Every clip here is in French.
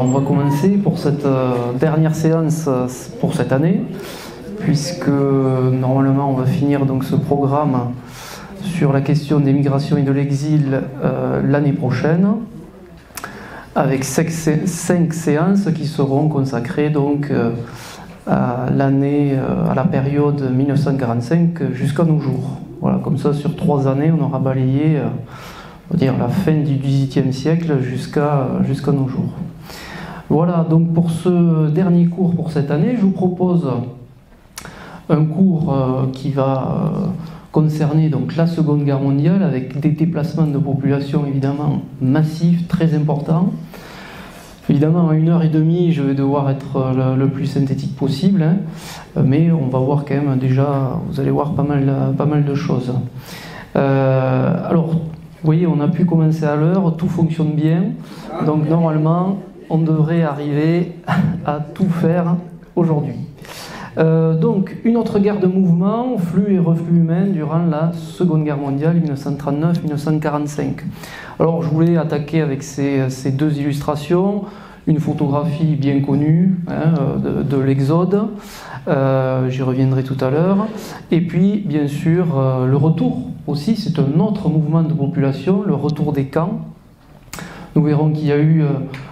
on va commencer pour cette dernière séance pour cette année, puisque normalement on va finir donc ce programme sur la question des migrations et de l'exil l'année prochaine, avec 5 séances qui seront consacrées donc à l'année, à la période 1945 jusqu'à nos jours. Voilà, comme ça sur 3 années on aura balayé on va dire la fin du XVIIIe siècle jusqu'à nos jours. Voilà, donc pour ce dernier cours pour cette année, je vous propose un cours qui va concerner donc la Seconde Guerre mondiale, avec des déplacements de population évidemment massifs, très importants. Évidemment, à 1h30, je vais devoir être le plus synthétique possible, hein, mais on va voir quand même déjà, vous allez voir pas mal de choses. Alors, vous voyez, on a pu commencer à l'heure, tout fonctionne bien, donc normalement, on devrait arriver à tout faire aujourd'hui. Donc, une autre guerre de mouvement, flux et reflux humains durant la Seconde Guerre mondiale, 1939-1945. Alors, je voulais attaquer avec ces deux illustrations, une photographie bien connue de l'Exode, j'y reviendrai tout à l'heure, et puis, bien sûr, le retour aussi, c'est un autre mouvement de population, le retour des camps. Nous verrons qu'il y a eu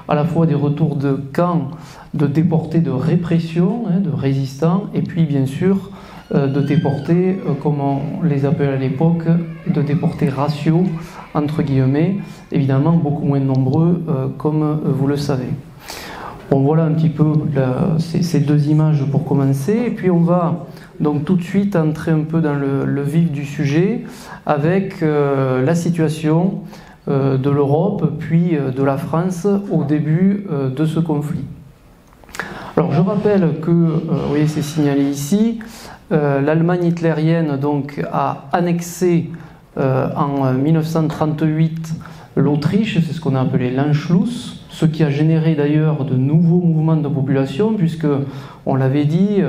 à la fois des retours de camps, de déportés de répression, de résistants, et puis bien sûr de déportés, comme on les appelait à l'époque, de déportés raciaux, entre guillemets, évidemment beaucoup moins nombreux, comme vous le savez. Bon, voilà un petit peu ces deux images pour commencer, et puis on va donc tout de suite entrer un peu dans le vif du sujet, avec la situation de l'Europe, puis de la France au début de ce conflit. Alors je rappelle que, vous voyez c'est signalé ici, l'Allemagne hitlérienne donc, a annexé en 1938 l'Autriche, c'est ce qu'on a appelé l'Anschluss, ce qui a généré d'ailleurs de nouveaux mouvements de population, puisque, on l'avait dit,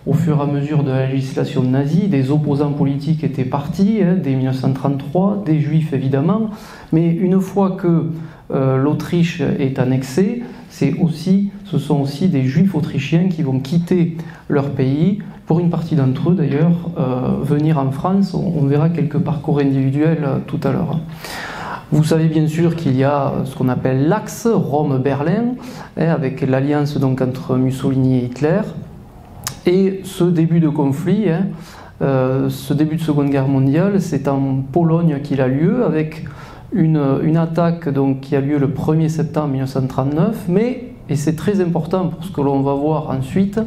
au fur et à mesure de la législation nazie, des opposants politiques étaient partis, dès 1933, des juifs évidemment, mais une fois que l'Autriche est annexée, ce sont aussi des juifs autrichiens qui vont quitter leur pays, pour une partie d'entre eux d'ailleurs, venir en France. On verra quelques parcours individuels tout à l'heure. Vous savez bien sûr qu'il y a ce qu'on appelle l'axe Rome-Berlin, avec l'alliance donc entre Mussolini et Hitler. Et ce début de conflit, ce début de Seconde Guerre mondiale, c'est en Pologne qu'il a lieu, avec une attaque donc, qui a lieu le 1er septembre 1939, mais, et c'est très important pour ce que l'on va voir ensuite,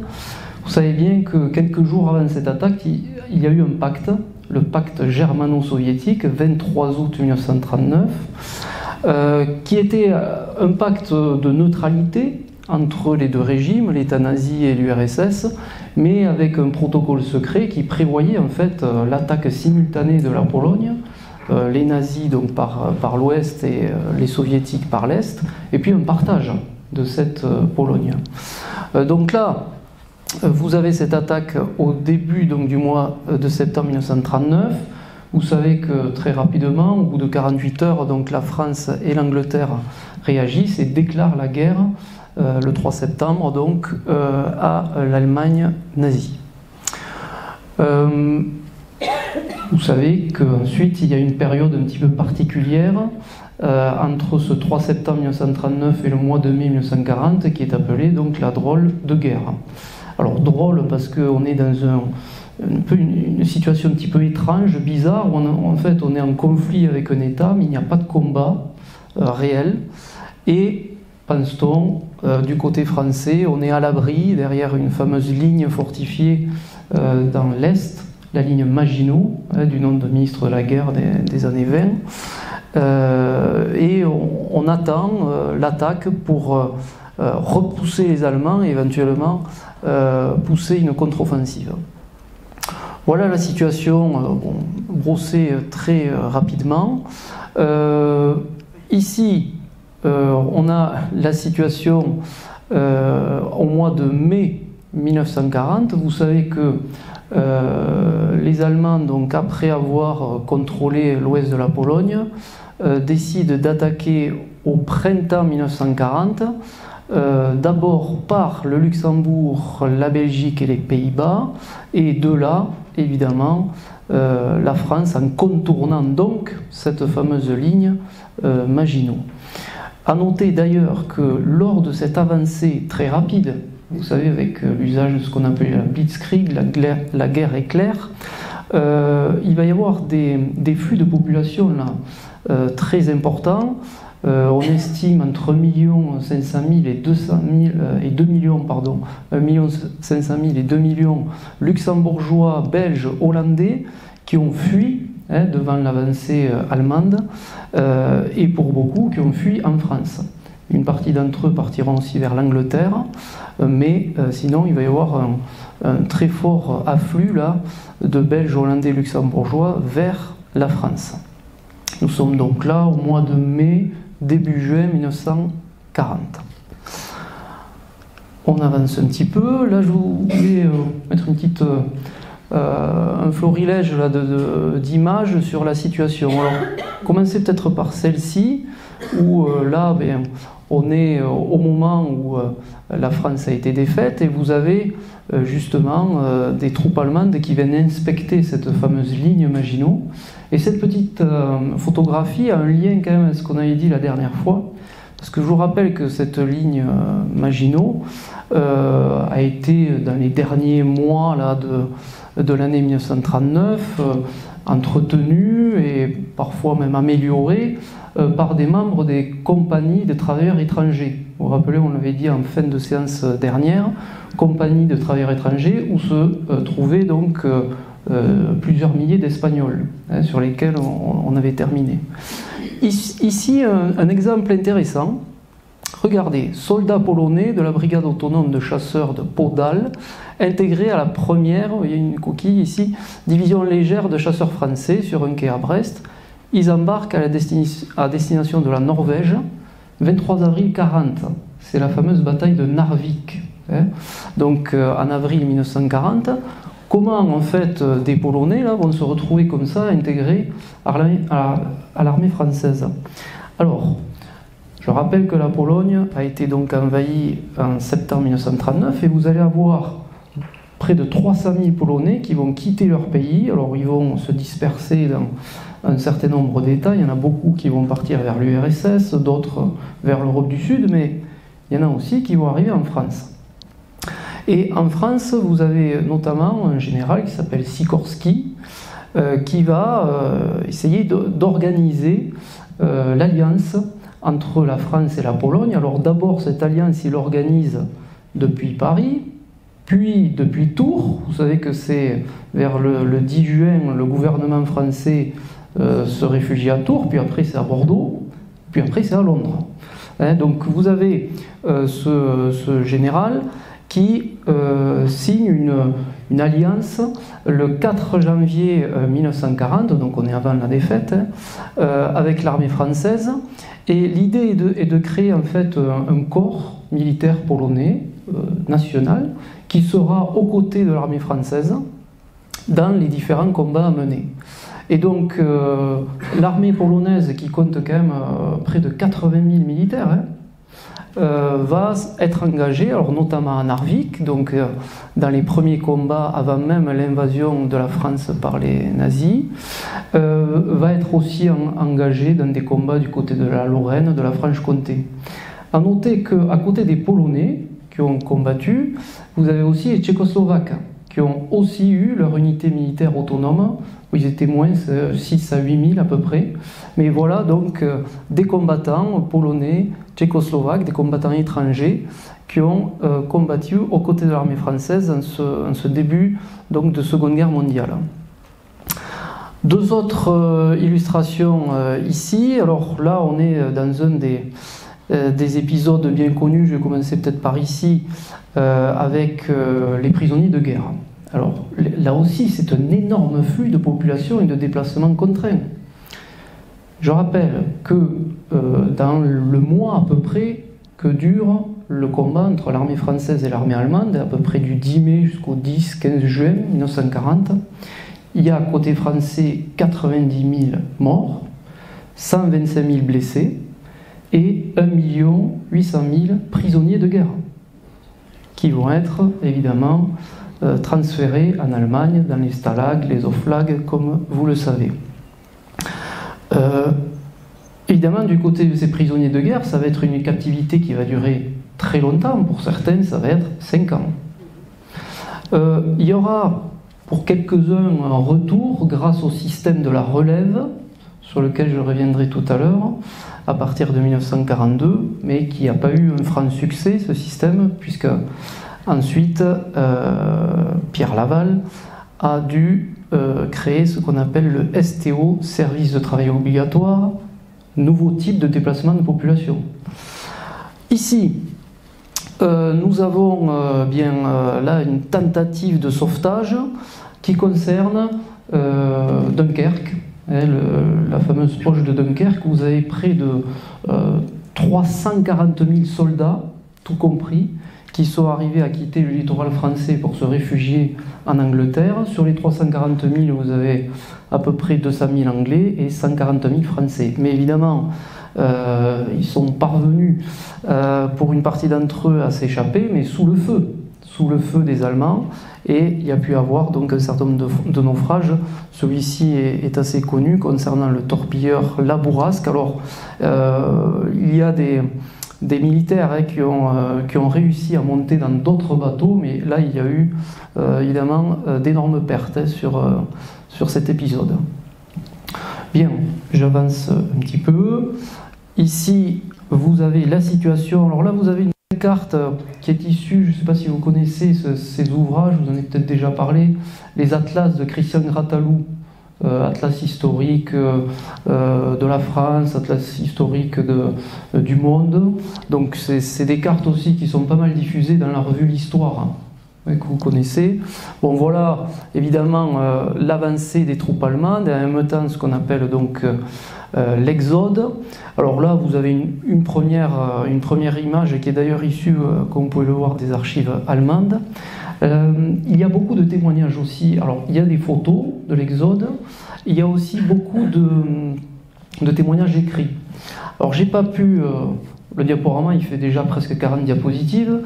vous savez bien que quelques jours avant cette attaque, il y a eu un pacte, le pacte germano-soviétique, 23 août 1939, qui était un pacte de neutralité entre les deux régimes, l'État nazi et l'URSS, mais avec un protocole secret qui prévoyait en fait l'attaque simultanée de la Pologne, les nazis donc par l'ouest et les soviétiques par l'est, et puis un partage de cette Pologne. Donc là, vous avez cette attaque au début donc, du mois de septembre 1939. Vous savez que très rapidement, au bout de 48 heures, donc, la France et l'Angleterre réagissent et déclarent la guerre le 3 septembre donc, à l'Allemagne nazie. Vous savez qu'ensuite il y a une période un petit peu particulière entre ce 3 septembre 1939 et le mois de mai 1940 qui est appelée donc la drôle de guerre. Alors drôle parce qu'on est dans une situation un petit peu étrange, bizarre, où en fait on est en conflit avec un État mais il n'y a pas de combat réel, et pense-t-on, du côté français, on est à l'abri derrière une fameuse ligne fortifiée dans l'Est, la ligne Maginot, du nom de ministre de la guerre des années 20, et on attend l'attaque pour repousser les Allemands et éventuellement pousser une contre-offensive. Voilà la situation brossée très rapidement. Ici, on a la situation au mois de mai 1940. Vous savez que les Allemands, donc, après avoir contrôlé l'ouest de la Pologne, décident d'attaquer au printemps 1940 d'abord par le Luxembourg, la Belgique et les Pays-Bas, et de là, évidemment, la France en contournant donc cette fameuse ligne Maginot. A noter d'ailleurs que lors de cette avancée très rapide, vous savez, avec l'usage de ce qu'on appelle la blitzkrieg, la guerre éclair, il va y avoir des flux de population là, très importants. On estime entre 1 500 000 et 200 000 et 2 millions, pardon, 1 500 000 et 2 millions luxembourgeois, belges, hollandais qui ont fui devant l'avancée allemande et pour beaucoup qui ont fui en France. Une partie d'entre eux partiront aussi vers l'Angleterre, mais sinon il va y avoir un très fort afflux là, de Belges, Hollandais, Luxembourgeois vers la France. Nous sommes donc là au mois de mai, début juin 1940. On avance un petit peu. Là, je voulais mettre une petite, un florilège d'images sur la situation. Alors, commencez peut-être par celle-ci, où là, on est au moment où la France a été défaite, et vous avez justement des troupes allemandes qui viennent inspecter cette fameuse ligne Maginot. Et cette petite photographie a un lien quand même avec ce qu'on avait dit la dernière fois, parce que je vous rappelle que cette ligne Maginot a été dans les derniers mois là, de l'année 1939 entretenue et parfois même améliorée par des membres des compagnies de travailleurs étrangers. Vous vous rappelez, on l'avait dit en fin de séance dernière, compagnie de travailleurs étrangers où se trouvaient donc plusieurs milliers d'Espagnols sur lesquels on avait terminé. Ici, un exemple intéressant. Regardez, soldats polonais de la brigade autonome de chasseurs de Podhal, intégrés à la première, il y a une coquille ici, division légère de chasseurs français sur un quai à Brest. Ils embarquent à destination de la Norvège, 23 avril 40. C'est la fameuse bataille de Narvik. Donc en avril 1940. Comment en fait des Polonais là, vont se retrouver comme ça intégrés à l'armée française? Alors, je rappelle que la Pologne a été donc envahie en septembre 1939 et vous allez avoir près de 300 000 Polonais qui vont quitter leur pays. Alors ils vont se disperser dans un certain nombre d'États, il y en a beaucoup qui vont partir vers l'URSS, d'autres vers l'Europe du Sud, mais il y en a aussi qui vont arriver en France. Et en France, vous avez notamment un général qui s'appelle Sikorski, qui va essayer d'organiser l'alliance entre la France et la Pologne. Alors d'abord, cette alliance, il l'organise depuis Paris, puis depuis Tours. Vous savez que c'est vers le 10 juin, le gouvernement français se réfugie à Tours, puis après c'est à Bordeaux, puis après c'est à Londres. Donc vous avez ce général qui signe une alliance le 4 janvier 1940, donc on est avant la défaite, avec l'armée française. Et l'idée est de créer en fait un corps militaire polonais national qui sera aux côtés de l'armée française dans les différents combats à mener. Et donc l'armée polonaise, qui compte quand même près de 80 000 militaires, va être engagée, alors notamment à Narvik, donc dans les premiers combats avant même l'invasion de la France par les nazis, va être aussi engagée dans des combats du côté de la Lorraine, de la Franche-Comté. A noter qu'à côté des Polonais qui ont combattu, vous avez aussi les Tchécoslovaques qui ont aussi eu leur unité militaire autonome, où ils étaient moins 6 à 8 000 à peu près. Mais voilà donc des combattants polonais, tchécoslovaques, des combattants étrangers qui ont combattu aux côtés de l'armée française en ce début donc, de Seconde Guerre mondiale. Deux autres illustrations ici. Alors là, on est dans un des épisodes bien connus. Je vais commencer peut-être par ici, avec les prisonniers de guerre. Alors là aussi, c'est un énorme flux de population et de déplacements contraints. Je rappelle que dans le mois à peu près que dure le combat entre l'armée française et l'armée allemande, à peu près du 10 mai jusqu'au 10-15 juin 1940, il y a côté français 90 000 morts, 125 000 blessés, et 1 800 000 prisonniers de guerre, qui vont être évidemment transférés en Allemagne, dans les stalags, les oflags, comme vous le savez. Évidemment, du côté de ces prisonniers de guerre, ça va être une captivité qui va durer très longtemps. Pour certains, ça va être 5 ans. Il y aura, pour quelques-uns, un retour grâce au système de la relève, sur lequel je reviendrai tout à l'heure, à partir de 1942, mais qui n'a pas eu un franc succès, ce système, puisque ensuite, Pierre Laval a dû créer ce qu'on appelle le STO, Service de travail obligatoire, nouveau type de déplacement de population. Ici, nous avons là une tentative de sauvetage qui concerne Dunkerque, la fameuse poche de Dunkerque, où vous avez près de 340 000 soldats, tout compris, qui sont arrivés à quitter le littoral français pour se réfugier en Angleterre. Sur les 340 000, vous avez à peu près 200 000 Anglais et 140 000 Français. Mais évidemment, ils sont parvenus, pour une partie d'entre eux, à s'échapper, mais sous le feu des Allemands, et il y a pu avoir donc un certain nombre de naufrages. Celui-ci est assez connu concernant le torpilleur La Bourrasque. Alors, il y a des militaires qui ont réussi à monter dans d'autres bateaux, mais là il y a eu évidemment d'énormes pertes sur cet épisode. Bien, j'avance un petit peu. Ici, vous avez la situation. Alors là, vous avez une carte qui est issue, je ne sais pas si vous connaissez ces ouvrages, vous en avez peut-être déjà parlé, les atlas de Christian Grattalou, atlas historique de la France, atlas historique du monde. Donc c'est des cartes aussi qui sont pas mal diffusées dans la revue L'Histoire, que vous connaissez. Bon, voilà évidemment l'avancée des troupes allemandes, et en même temps ce qu'on appelle donc l'exode. Alors là, vous avez une première image qui est d'ailleurs issue, comme vous pouvez le voir, des archives allemandes. Il y a beaucoup de témoignages aussi. Alors, il y a des photos de l'exode, il y a aussi beaucoup de témoignages écrits. Alors, j'ai pas pu... le diaporama, il fait déjà presque 40 diapositives,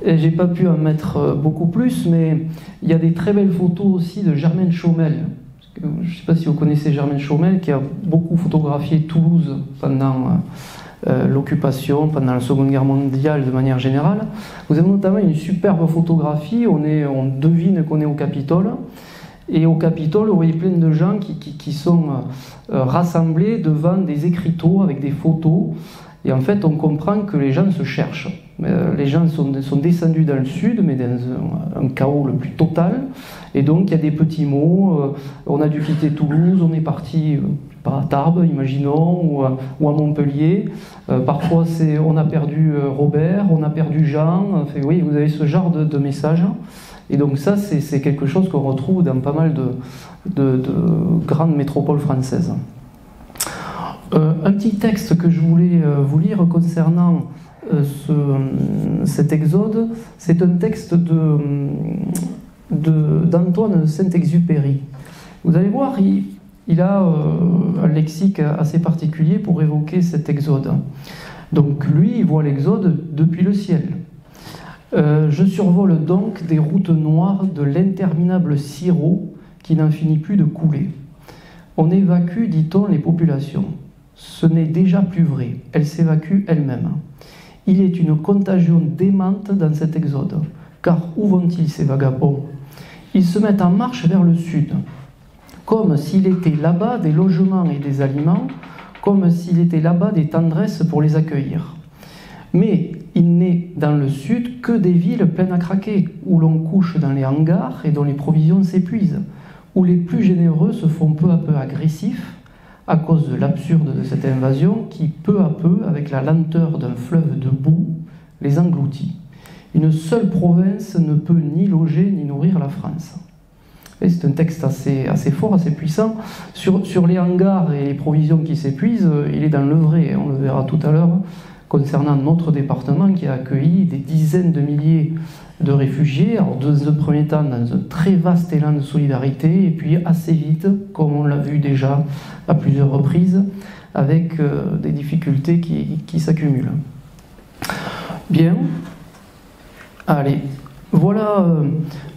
et j'ai pas pu en mettre beaucoup plus, mais il y a des très belles photos aussi de Germaine Chaumel. Je ne sais pas si vous connaissez Germaine Chaumel, qui a beaucoup photographié Toulouse pendant l'occupation, pendant la Seconde Guerre mondiale de manière générale. Vous avez notamment une superbe photographie, on devine qu'on est au Capitole, et au Capitole, vous voyez plein de gens qui sont rassemblés devant des écriteaux avec des photos, et en fait on comprend que les gens se cherchent. Les gens sont descendus dans le sud, mais dans un chaos le plus total, et donc il y a des petits mots, on a dû quitter Toulouse, on est parti à Tarbes, imaginons, ou à Montpellier, parfois on a perdu Robert, on a perdu Jean, enfin, oui, vous avez ce genre de messages, et donc ça c'est quelque chose qu'on retrouve dans pas mal de grandes métropoles françaises. Un petit texte que je voulais vous lire concernant cet exode, c'est un texte d'Antoine Saint-Exupéry. Vous allez voir, il a un lexique assez particulier pour évoquer cet exode. Donc lui, il voit l'exode depuis le ciel. Je survole donc des routes noires de l'interminable sirop qui n'en finit plus de couler. On évacue, dit-on, les populations. Ce n'est déjà plus vrai, elles s'évacuent elles-mêmes. Il est une contagion démente dans cet exode, car où vont-ils ces vagabonds? Ils se mettent en marche vers le sud, comme s'il était là-bas des logements et des aliments, comme s'il était là-bas des tendresses pour les accueillir. Mais il n'est dans le sud que des villes pleines à craquer, où l'on couche dans les hangars et dont les provisions s'épuisent, où les plus généreux se font peu à peu agressifs, à cause de l'absurde de cette invasion qui, peu à peu, avec la lenteur d'un fleuve de boue, les engloutit. Une seule province ne peut ni loger ni nourrir la France. Et c'est un texte assez fort, assez puissant. Sur les hangars et les provisions qui s'épuisent, il est dans le vrai, on le verra tout à l'heure, concernant notre département qui a accueilli des dizaines de milliers de réfugiés, alors dans un premier temps dans un très vaste élan de solidarité, et puis assez vite, comme on l'a vu déjà à plusieurs reprises, avec des difficultés qui s'accumulent. Bien, allez, voilà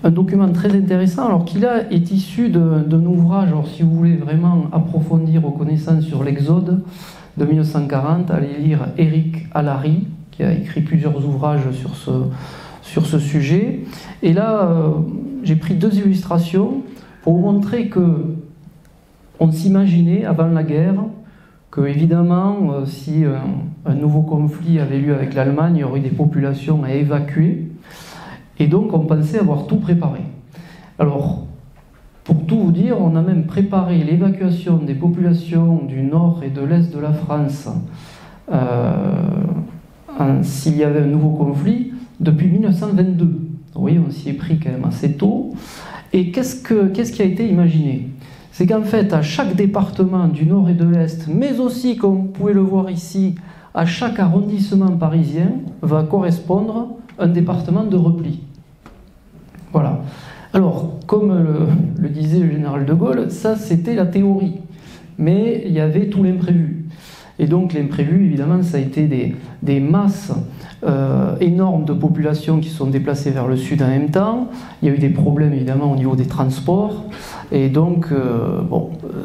un document très intéressant, alors qui là est issu d'un ouvrage, alors si vous voulez vraiment approfondir vos connaissances sur l'Exode de 1940, allez lire Éric Allary, qui a écrit plusieurs ouvrages sur ce sujet. Et là, j'ai pris deux illustrations pour vous montrer que on s'imaginait avant la guerre que, évidemment, si un nouveau conflit avait lieu avec l'Allemagne, il y aurait des populations à évacuer. Et donc, on pensait avoir tout préparé. Alors, pour tout vous dire, on a même préparé l'évacuation des populations du nord et de l'est de la France s'il y avait un nouveau conflit depuis 1922. Vous voyez, on s'y est pris quand même assez tôt. Et qu'est-ce qui a été imaginé? C'est qu'en fait, à chaque département du nord et de l'est, mais aussi, comme vous pouvez le voir ici, à chaque arrondissement parisien, va correspondre un département de repli. Voilà. Alors, comme le disait le général de Gaulle, ça c'était la théorie. Mais il y avait tout l'imprévu. Et donc l'imprévu, évidemment, ça a été des masses énormes de populations qui sont déplacées vers le sud en même temps. Il y a eu des problèmes, évidemment, au niveau des transports. Et donc,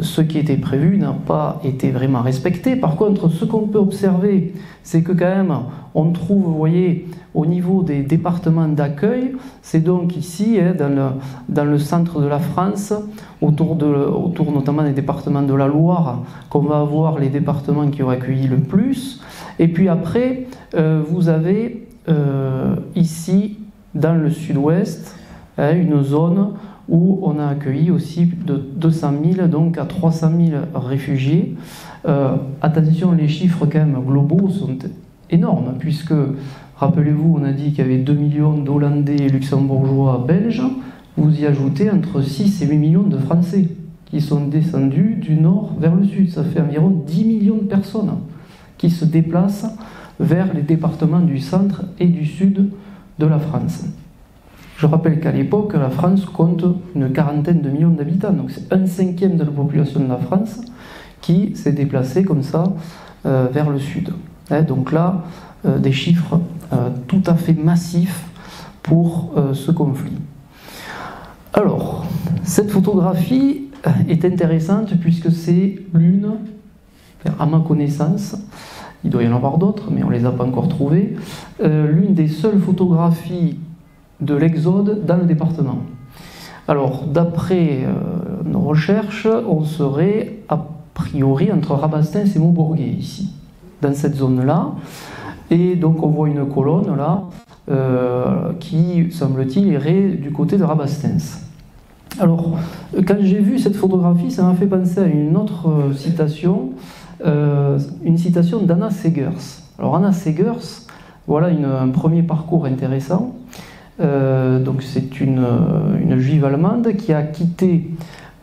ce qui était prévu n'a pas été vraiment respecté. Par contre, ce qu'on peut observer, c'est que quand même, on trouve, vous voyez, au niveau des départements d'accueil, c'est donc ici, dans le centre de la France, autour notamment des départements de la Loire, qu'on va avoir les départements qui ont accueilli le plus. Et puis après, vous avez ici, dans le sud-ouest, une zone où on a accueilli aussi de 200 000 donc à 300 000 réfugiés. Attention, les chiffres quand même globaux sont énormes, puisque, rappelez-vous, on a dit qu'il y avait 2 millions d'Hollandais, Luxembourgeois, Belges. Vous y ajoutez entre 6 et 8 millions de Français qui sont descendus du nord vers le sud. Ça fait environ 10 millions de personnes qui se déplacent vers les départements du centre et du sud de la France. Je rappelle qu'à l'époque, la France compte une quarantaine de millions d'habitants, donc c'est 1/5 de la population de la France qui s'est déplacée comme ça vers le sud. Donc là, des chiffres tout à fait massifs pour ce conflit. Alors, cette photographie est intéressante puisque c'est l'une, à ma connaissance, il doit y en avoir d'autres, mais on ne les a pas encore trouvées, l'une des seules photographies de l'Exode dans le département. Alors, d'après nos recherches, on serait a priori entre Rabastens et Maubourguet, ici, dans cette zone-là. Et donc, on voit une colonne, là, qui, semble-t-il, irait du côté de Rabastens. Alors, quand j'ai vu cette photographie, ça m'a fait penser à une autre citation, une citation d'Anna Segers. Alors, Anna Segers, voilà un premier parcours intéressant. Donc c'est une juive allemande qui a quitté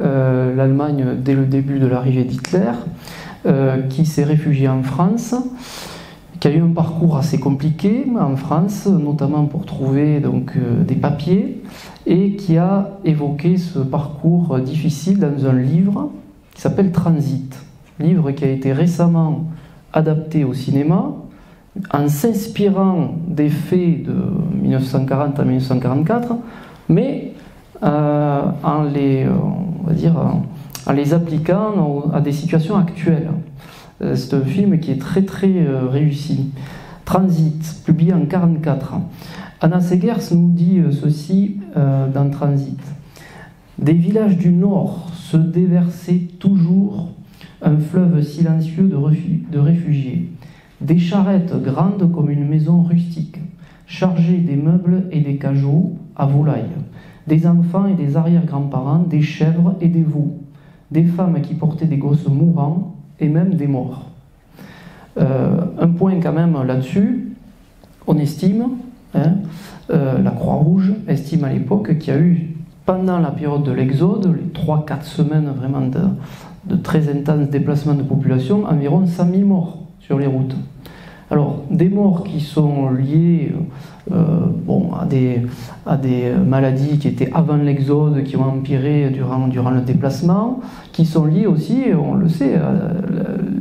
l'Allemagne dès le début de l'arrivée d'Hitler, qui s'est réfugiée en France, qui a eu un parcours assez compliqué en France, notamment pour trouver donc, des papiers, et qui a évoqué ce parcours difficile dans un livre qui s'appelle Transit, livre qui a été récemment adapté au cinéma, en s'inspirant des faits de 1940 à 1944, mais en les appliquant à des situations actuelles. C'est un film qui est très très réussi. Transit, publié en 1944. Anna Segers nous dit ceci dans Transit. Des villages du nord se déversaient toujours un fleuve silencieux de réfugiés. Des charrettes grandes comme une maison rustique, chargées des meubles et des cajots à volailles, des enfants et des arrière-grands-parents, des chèvres et des veaux, des femmes qui portaient des gosses mourants et même des morts. Un point quand même là-dessus, on estime, la Croix-Rouge estime à l'époque qu'il y a eu, pendant la période de l'Exode, les 3-4 semaines vraiment de très intenses déplacements de population, environ 100 000 morts sur les routes. Alors, des morts qui sont liées à des maladies qui étaient avant l'exode, qui ont empiré durant le déplacement, qui sont liées aussi, on le sait,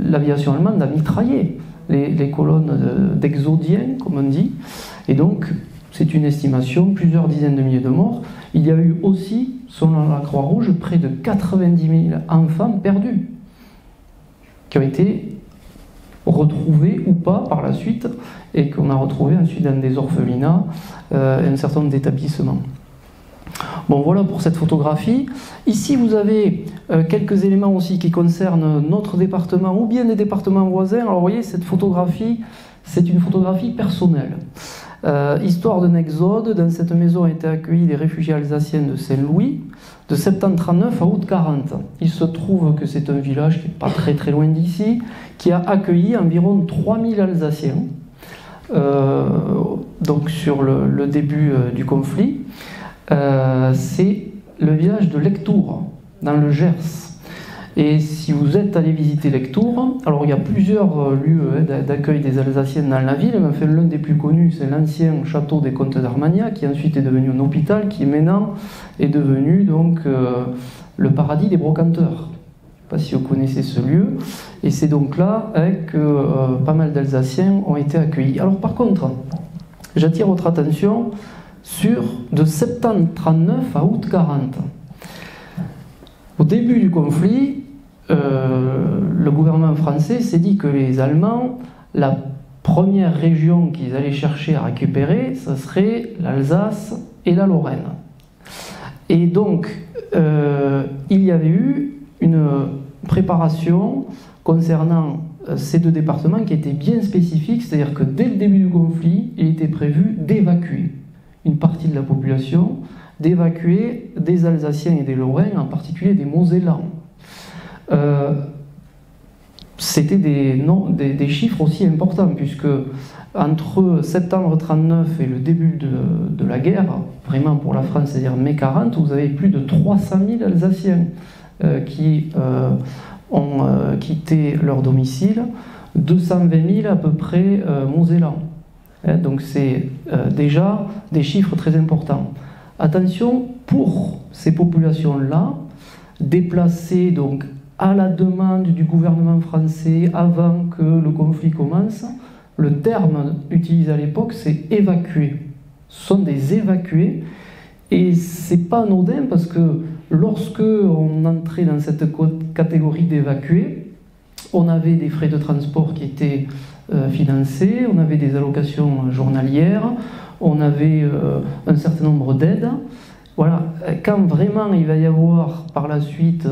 l'aviation allemande a mitraillé les colonnes d'exodiens, comme on dit, et donc c'est une estimation, plusieurs dizaines de milliers de morts. Il y a eu aussi, selon la Croix-Rouge, près de 90 000 enfants perdus, qui ont été retrouvés ou pas par la suite, et qu'on a retrouvés ensuite dans des orphelinats et un certain nombre d'établissements. Bon, voilà pour cette photographie. Ici, vous avez quelques éléments aussi qui concernent notre département ou bien des départements voisins. Alors, vous voyez, cette photographie, c'est une photographie personnelle. Histoire d'un exode. Dans cette maison ont été accueillis des réfugiés alsaciens de Saint-Louis, de septembre 39 à août 40. Il se trouve que c'est un village qui n'est pas très très loin d'ici, qui a accueilli environ 3000 Alsaciens, donc sur le début du conflit. C'est le village de Lectoure, dans le Gers. Et si vous êtes allé visiter Lectoure, alors il y a plusieurs lieux d'accueil des Alsaciens dans la ville, mais enfin, l'un des plus connus, c'est l'ancien château des comtes d'Armagnac, qui ensuite est devenu un hôpital, qui maintenant est devenu donc le paradis des brocanteurs. Je ne sais pas si vous connaissez ce lieu. Et c'est donc là que pas mal d'Alsaciens ont été accueillis. Alors par contre, j'attire votre attention sur de septembre 39 à août 40. Au début du conflit, le gouvernement français s'est dit que les Allemands, la première région qu'ils allaient chercher à récupérer, ce serait l'Alsace et la Lorraine. Et donc, il y avait eu une préparation concernant ces deux départements qui était bien spécifique, c'est-à-dire que dès le début du conflit, il était prévu d'évacuer une partie de la population, d'évacuer des Alsaciens et des Lorrains, en particulier des Mosellans. C'était des chiffres aussi importants, puisque entre septembre 39 et le début de la guerre, vraiment pour la France, c'est-à-dire mai 40, vous avez plus de 300 000 Alsaciens qui ont quitté leur domicile, 220 000 à peu près Mosellans. Donc c'est déjà des chiffres très importants. Attention, pour ces populations-là, déplacées donc à la demande du gouvernement français avant que le conflit commence, le terme utilisé à l'époque, c'est évacuer. Ce sont des évacués, et c'est pas anodin parce que lorsque on entrait dans cette catégorie d'évacués, on avait des frais de transport qui étaient financés, on avait des allocations journalières, on avait un certain nombre d'aides. Voilà, quand vraiment il va y avoir par la suite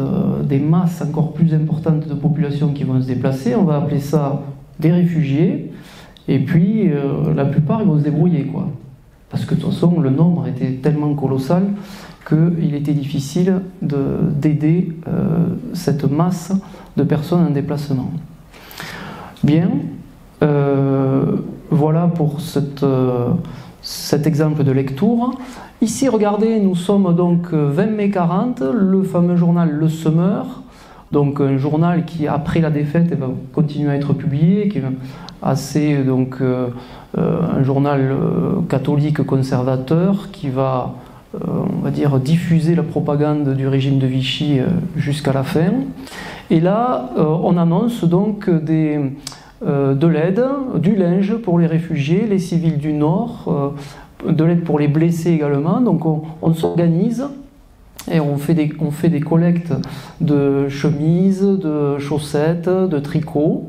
des masses encore plus importantes de population qui vont se déplacer, on va appeler ça des réfugiés, et puis la plupart ils vont se débrouiller, quoi. Parce que de toute façon le nombre était tellement colossal qu'il était difficile d'aider cette masse de personnes en déplacement. Bien, voilà pour cet exemple de Lectoure. Ici, regardez, nous sommes donc 20 mai 40, le fameux journal Le Semeur, donc un journal qui, après la défaite, va continuer à être publié, qui est assez, donc, un journal catholique conservateur qui va, on va dire, diffuser la propagande du régime de Vichy jusqu'à la fin. Et là, on annonce donc de l'aide, du linge pour les réfugiés, les civils du Nord, de l'aide pour les blessés également. Donc on s'organise et on fait des collectes de chemises, de chaussettes, de tricots.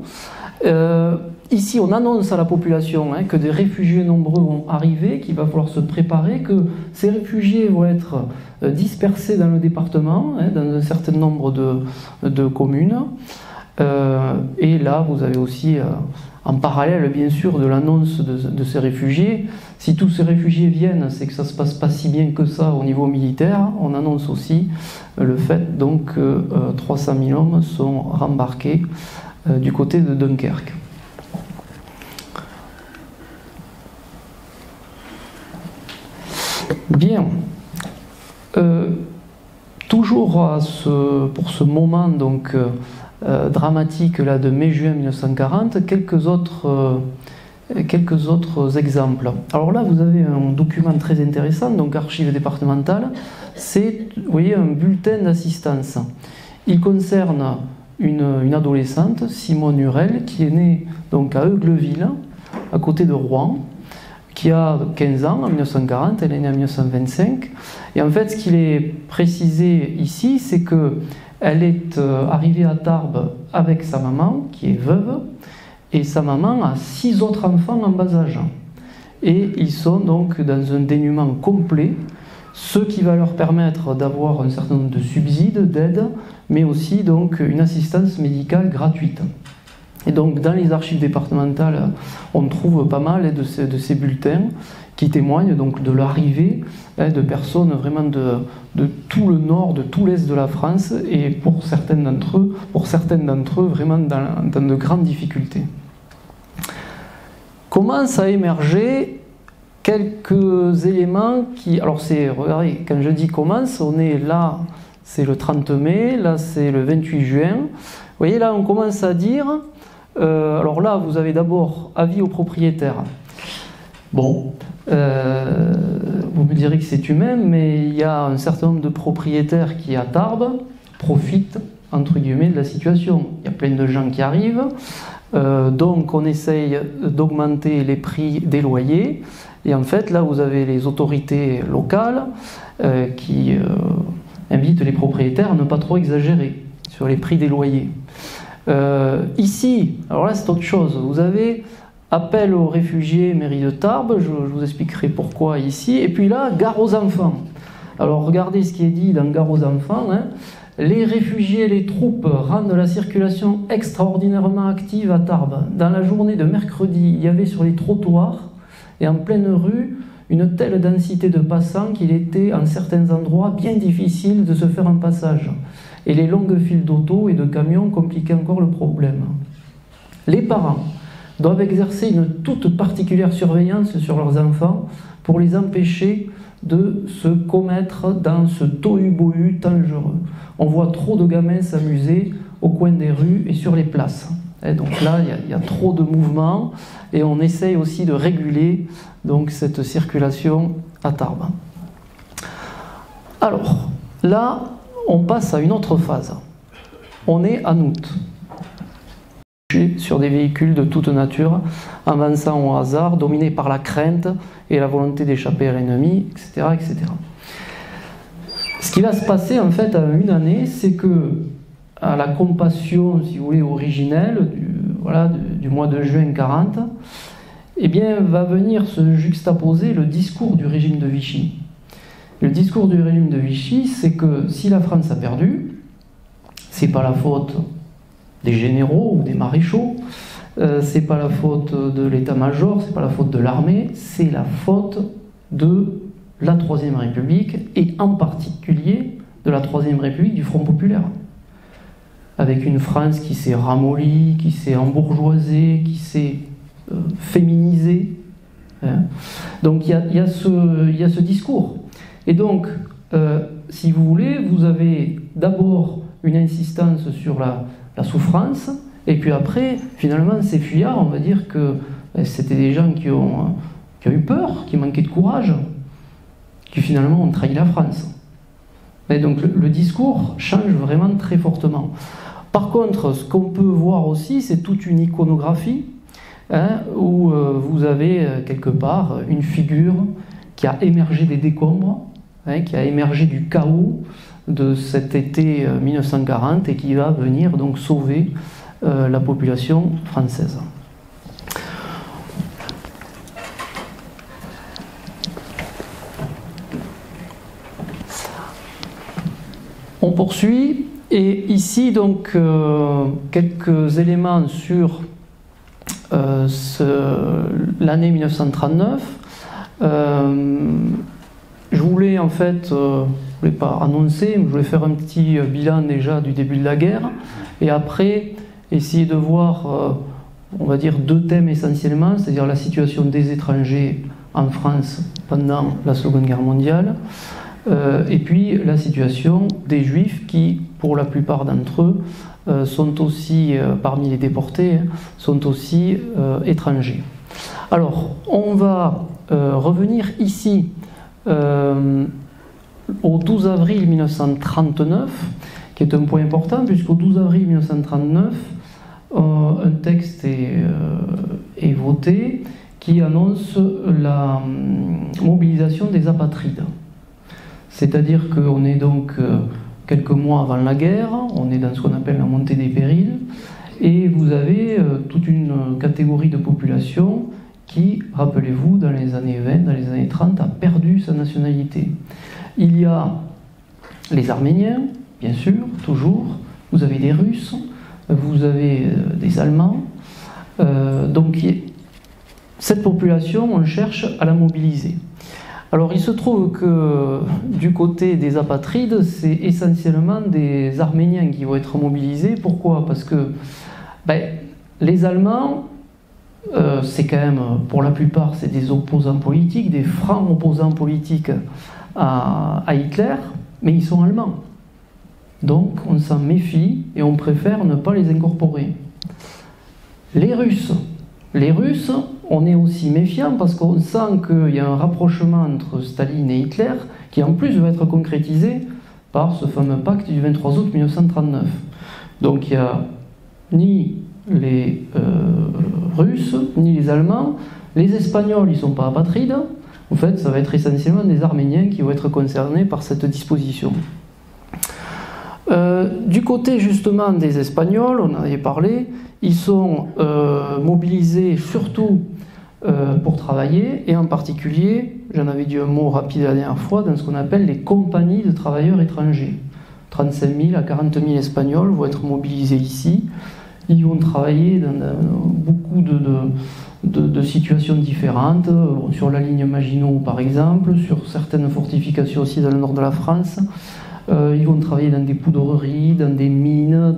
Ici, on annonce à la population que des réfugiés nombreux vont arriver, qu'il va falloir se préparer, que ces réfugiés vont être dispersés dans le département, dans un certain nombre de communes. Et là, vous avez aussi, en parallèle, bien sûr, de l'annonce de ces réfugiés. Si tous ces réfugiés viennent, c'est que ça ne se passe pas si bien que ça au niveau militaire. On annonce aussi le fait donc, que 300 000 hommes sont rembarqués du côté de Dunkerque. Bien. Toujours pour ce moment donc, dramatique là, de mai-juin 1940, quelques autres exemples. Alors là, vous avez un document très intéressant, donc archives départementales, c'est, vous voyez, un bulletin d'assistance. Il concerne une adolescente, Simone Hurel, qui est née donc à Eugleville, à côté de Rouen, qui a 15 ans en 1940, elle est née en 1925. Et en fait, ce qu'il est précisé ici, c'est qu'elle est arrivée à Tarbes avec sa maman, qui est veuve, et sa maman a 6 autres enfants en bas âge. Et ils sont donc dans un dénuement complet, ce qui va leur permettre d'avoir un certain nombre de subsides, d'aides, mais aussi donc une assistance médicale gratuite. Et donc dans les archives départementales, on trouve pas mal de ces bulletins qui témoignent donc de l'arrivée de personnes vraiment de tout le nord, de tout l'est de la France, et pour certains d'entre eux vraiment dans de grandes difficultés. Commencent à émerger quelques éléments qui... Alors regardez, quand je dis commence, on est là, c'est le 30 mai, là c'est le 28 juin. Vous voyez, là on commence à dire... alors là, vous avez d'abord avis aux propriétaires. Bon, vous me direz que c'est humain, mais il y a un certain nombre de propriétaires qui, à Tarbes, profitent, entre guillemets, de la situation. Il y a plein de gens qui arrivent, donc on essaye d'augmenter les prix des loyers, et en fait, là, vous avez les autorités locales qui invitent les propriétaires à ne pas trop exagérer sur les prix des loyers. Ici, alors là c'est autre chose, vous avez appel aux réfugiés, mairie de Tarbes, je vous expliquerai pourquoi ici, et puis là, gare aux enfants. Alors regardez ce qui est dit dans gare aux enfants, hein. Les réfugiés et les troupes rendent la circulation extraordinairement active à Tarbes. Dans la journée de mercredi, il y avait sur les trottoirs et en pleine rue une telle densité de passants qu'il était en certains endroits bien difficile de se faire un passage. Et les longues files d'auto et de camions compliquaient encore le problème. Les parents doivent exercer une toute particulière surveillance sur leurs enfants pour les empêcher de se commettre dans ce tohu-bohu dangereux. On voit trop de gamins s'amuser au coin des rues et sur les places. Et donc là, il y a trop de mouvements et on essaye aussi de réguler donc, cette circulation à Tarbes. Alors, là, on passe à une autre phase. On est en août, sur des véhicules de toute nature, avançant au hasard, dominés par la crainte et la volonté d'échapper à l'ennemi, etc., etc. Ce qui va se passer en fait à une année, c'est que à la compassion, si vous voulez, originelle du mois de juin 40, eh bien, va venir se juxtaposer le discours du régime de Vichy. Le discours du régime de Vichy, c'est que si la France a perdu, c'est pas la faute des généraux ou des maréchaux, c'est pas la faute de l'état-major, c'est pas la faute de l'armée, c'est la faute de la Troisième République et en particulier de la Troisième République du Front Populaire. Avec une France qui s'est ramollie, qui s'est embourgeoisée, qui s'est féminisée. Hein. Donc il y a ce discours. Et donc, si vous voulez, vous avez d'abord une insistance sur la souffrance, et puis après, finalement, ces fuyards, on va dire que c'était des gens qui ont eu peur, qui manquaient de courage, qui finalement ont trahi la France. Et donc le discours change vraiment très fortement. Par contre, ce qu'on peut voir aussi, c'est toute une iconographie, hein, où vous avez quelque part une figure qui a émergé des décombres, hein, qui a émergé du chaos de cet été 1940 et qui va venir donc sauver la population française. On poursuit, et ici donc quelques éléments sur l'année 1939. Je voulais en fait, je voulais pas annoncer, mais je voulais faire un petit bilan déjà du début de la guerre, et après essayer de voir, on va dire, deux thèmes essentiellement, c'est-à-dire la situation des étrangers en France pendant la Seconde Guerre mondiale, et puis la situation des Juifs qui, pour la plupart d'entre eux, sont aussi, parmi les déportés, sont aussi étrangers. Alors, on va revenir ici au 12 avril 1939, qui est un point important, puisqu'au 12 avril 1939, un texte est voté qui annonce la mobilisation des apatrides. C'est-à-dire qu'on est donc quelques mois avant la guerre, on est dans ce qu'on appelle la montée des périls, et vous avez toute une catégorie de population qui, rappelez-vous, dans les années 20, dans les années 30, a perdu sa nationalité. Il y a les Arméniens, bien sûr, toujours, vous avez des Russes, vous avez des Allemands, donc cette population, on cherche à la mobiliser. Alors il se trouve que du côté des apatrides, c'est essentiellement des Arméniens qui vont être mobilisés. Pourquoi? Parce que les Allemands, c'est quand même, pour la plupart, c'est des opposants politiques, des francs opposants politiques à Hitler, mais ils sont allemands. Donc on s'en méfie et on préfère ne pas les incorporer. Les Russes, on est aussi méfiant parce qu'on sent qu'il y a un rapprochement entre Staline et Hitler qui en plus va être concrétisé par ce fameux pacte du 23 août 1939. Donc il n'y a ni les Russes, ni les Allemands. Les Espagnols, ils ne sont pas apatrides. En fait, ça va être essentiellement des Arméniens qui vont être concernés par cette disposition. Du côté justement des Espagnols, on en avait parlé, ils sont mobilisés surtout pour travailler, et en particulier, j'en avais dit un mot rapide la dernière fois, dans ce qu'on appelle les compagnies de travailleurs étrangers. 35 000 à 40 000 Espagnols vont être mobilisés ici. Ils vont travailler dans beaucoup de situations différentes, sur la ligne Maginot par exemple, sur certaines fortifications aussi dans le nord de la France. Ils vont travailler dans des poudreries, dans des mines,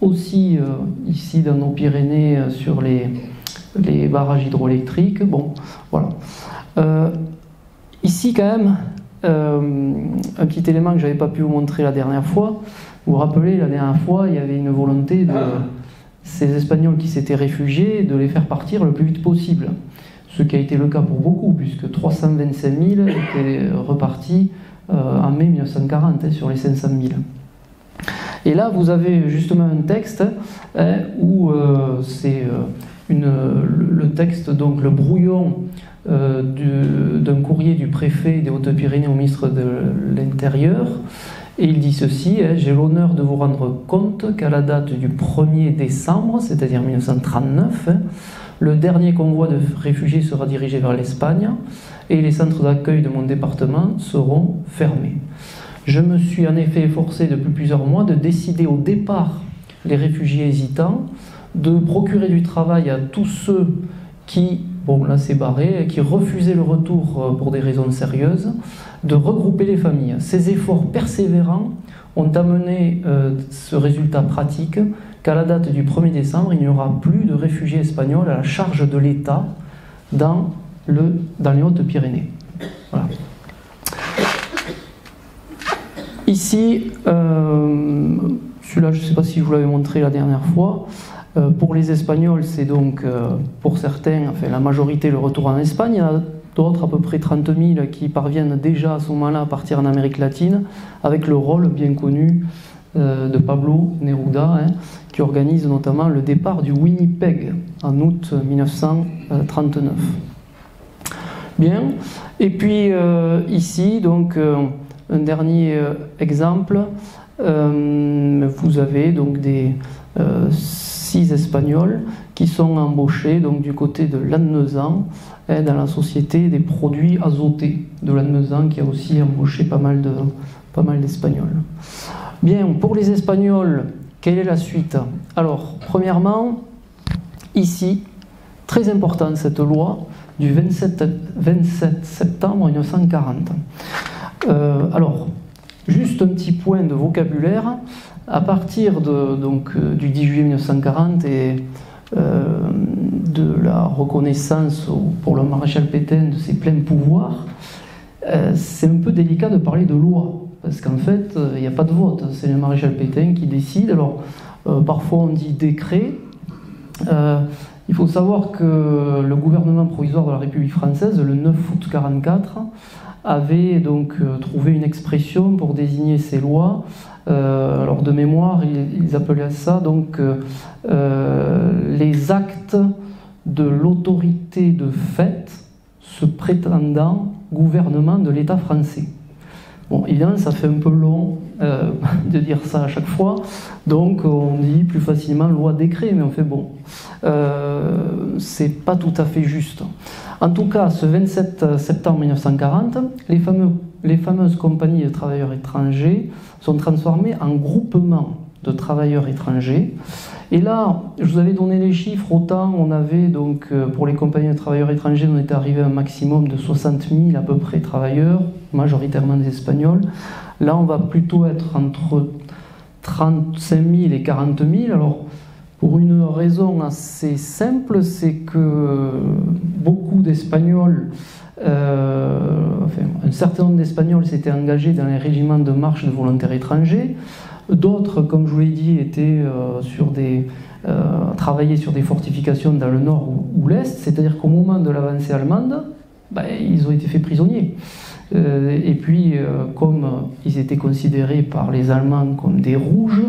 aussi ici dans nos Pyrénées sur les barrages hydroélectriques. Bon, voilà. Ici quand même, un petit élément que je n'avais pas pu vous montrer la dernière fois. Vous vous rappelez, la dernière fois, il y avait une volonté de ces Espagnols qui s'étaient réfugiés, de les faire partir le plus vite possible. Ce qui a été le cas pour beaucoup, puisque 325 000 étaient repartis en mai 1940, sur les 500 000. Et là, vous avez justement un texte où c'est le texte, donc le brouillon d'un courrier du préfet des Hautes-Pyrénées au ministre de l'Intérieur. Et il dit ceci: j'ai l'honneur de vous rendre compte qu'à la date du 1er décembre, c'est-à-dire 1939, le dernier convoi de réfugiés sera dirigé vers l'Espagne et les centres d'accueil de mon département seront fermés. Je me suis en effet efforcé depuis plusieurs mois de décider au départ les réfugiés hésitants, de procurer du travail à tous ceux qui, bon là c'est barré, qui refusaient le retour pour des raisons sérieuses, de regrouper les familles. Ces efforts persévérants ont amené ce résultat pratique qu'à la date du 1er décembre, il n'y aura plus de réfugiés espagnols à la charge de l'État dans les Hautes-Pyrénées. Voilà. Ici, celui-là, je ne sais pas si je vous l'avais montré la dernière fois. Pour les Espagnols, c'est donc, pour certains, enfin la majorité, le retour en Espagne. Il y en a d'autres, à peu près 30 000, qui parviennent déjà à ce moment-là à partir en Amérique latine, avec le rôle bien connu de Pablo Neruda, qui organise notamment le départ du Winnipeg en août 1939. Bien, et puis ici, donc, un dernier exemple, vous avez donc des 6 Espagnols qui sont embauchés donc, du côté de Lannemezan, dans la société des produits azotés de Lannemezan, qui a aussi embauché pas mal d'Espagnols. Bien, pour les Espagnols, quelle est la suite? Alors, premièrement, ici, très importante cette loi du 27 septembre 1940. Alors, juste un petit point de vocabulaire. À partir du 10 juillet 1940 et de la reconnaissance pour le maréchal Pétain de ses pleins pouvoirs, c'est un peu délicat de parler de loi. parce qu'en fait, il n'y a pas de vote, c'est le maréchal Pétain qui décide. Alors, parfois on dit décret. Il faut savoir que le gouvernement provisoire de la République française, le 9 août 1944, avait donc trouvé une expression pour désigner ces lois. Alors de mémoire, ils appelaient ça donc les actes de l'autorité de fait se prétendant gouvernement de l'État français. Bon, évidemment, ça fait un peu long de dire ça à chaque fois, donc on dit plus facilement loi-décret, mais on fait bon, c'est pas tout à fait juste. En tout cas, ce 27 septembre 1940, les fameuses compagnies de travailleurs étrangers sont transformées en groupements de travailleurs étrangers. Et là, je vous avais donné les chiffres, autant on avait donc, pour les compagnies de travailleurs étrangers, on était arrivé à un maximum de 60 000 à peu près travailleurs, majoritairement des Espagnols. Là, on va plutôt être entre 35 000 et 40 000. Alors, pour une raison assez simple, c'est que beaucoup d'Espagnols, un certain nombre d'Espagnols s'étaient engagés dans les régiments de marche de volontaires étrangers. D'autres, comme je vous l'ai dit, étaient travaillaient sur des fortifications dans le nord ou l'est, c'est-à-dire qu'au moment de l'avancée allemande, ils ont été faits prisonniers. Et puis, comme ils étaient considérés par les Allemands comme des rouges,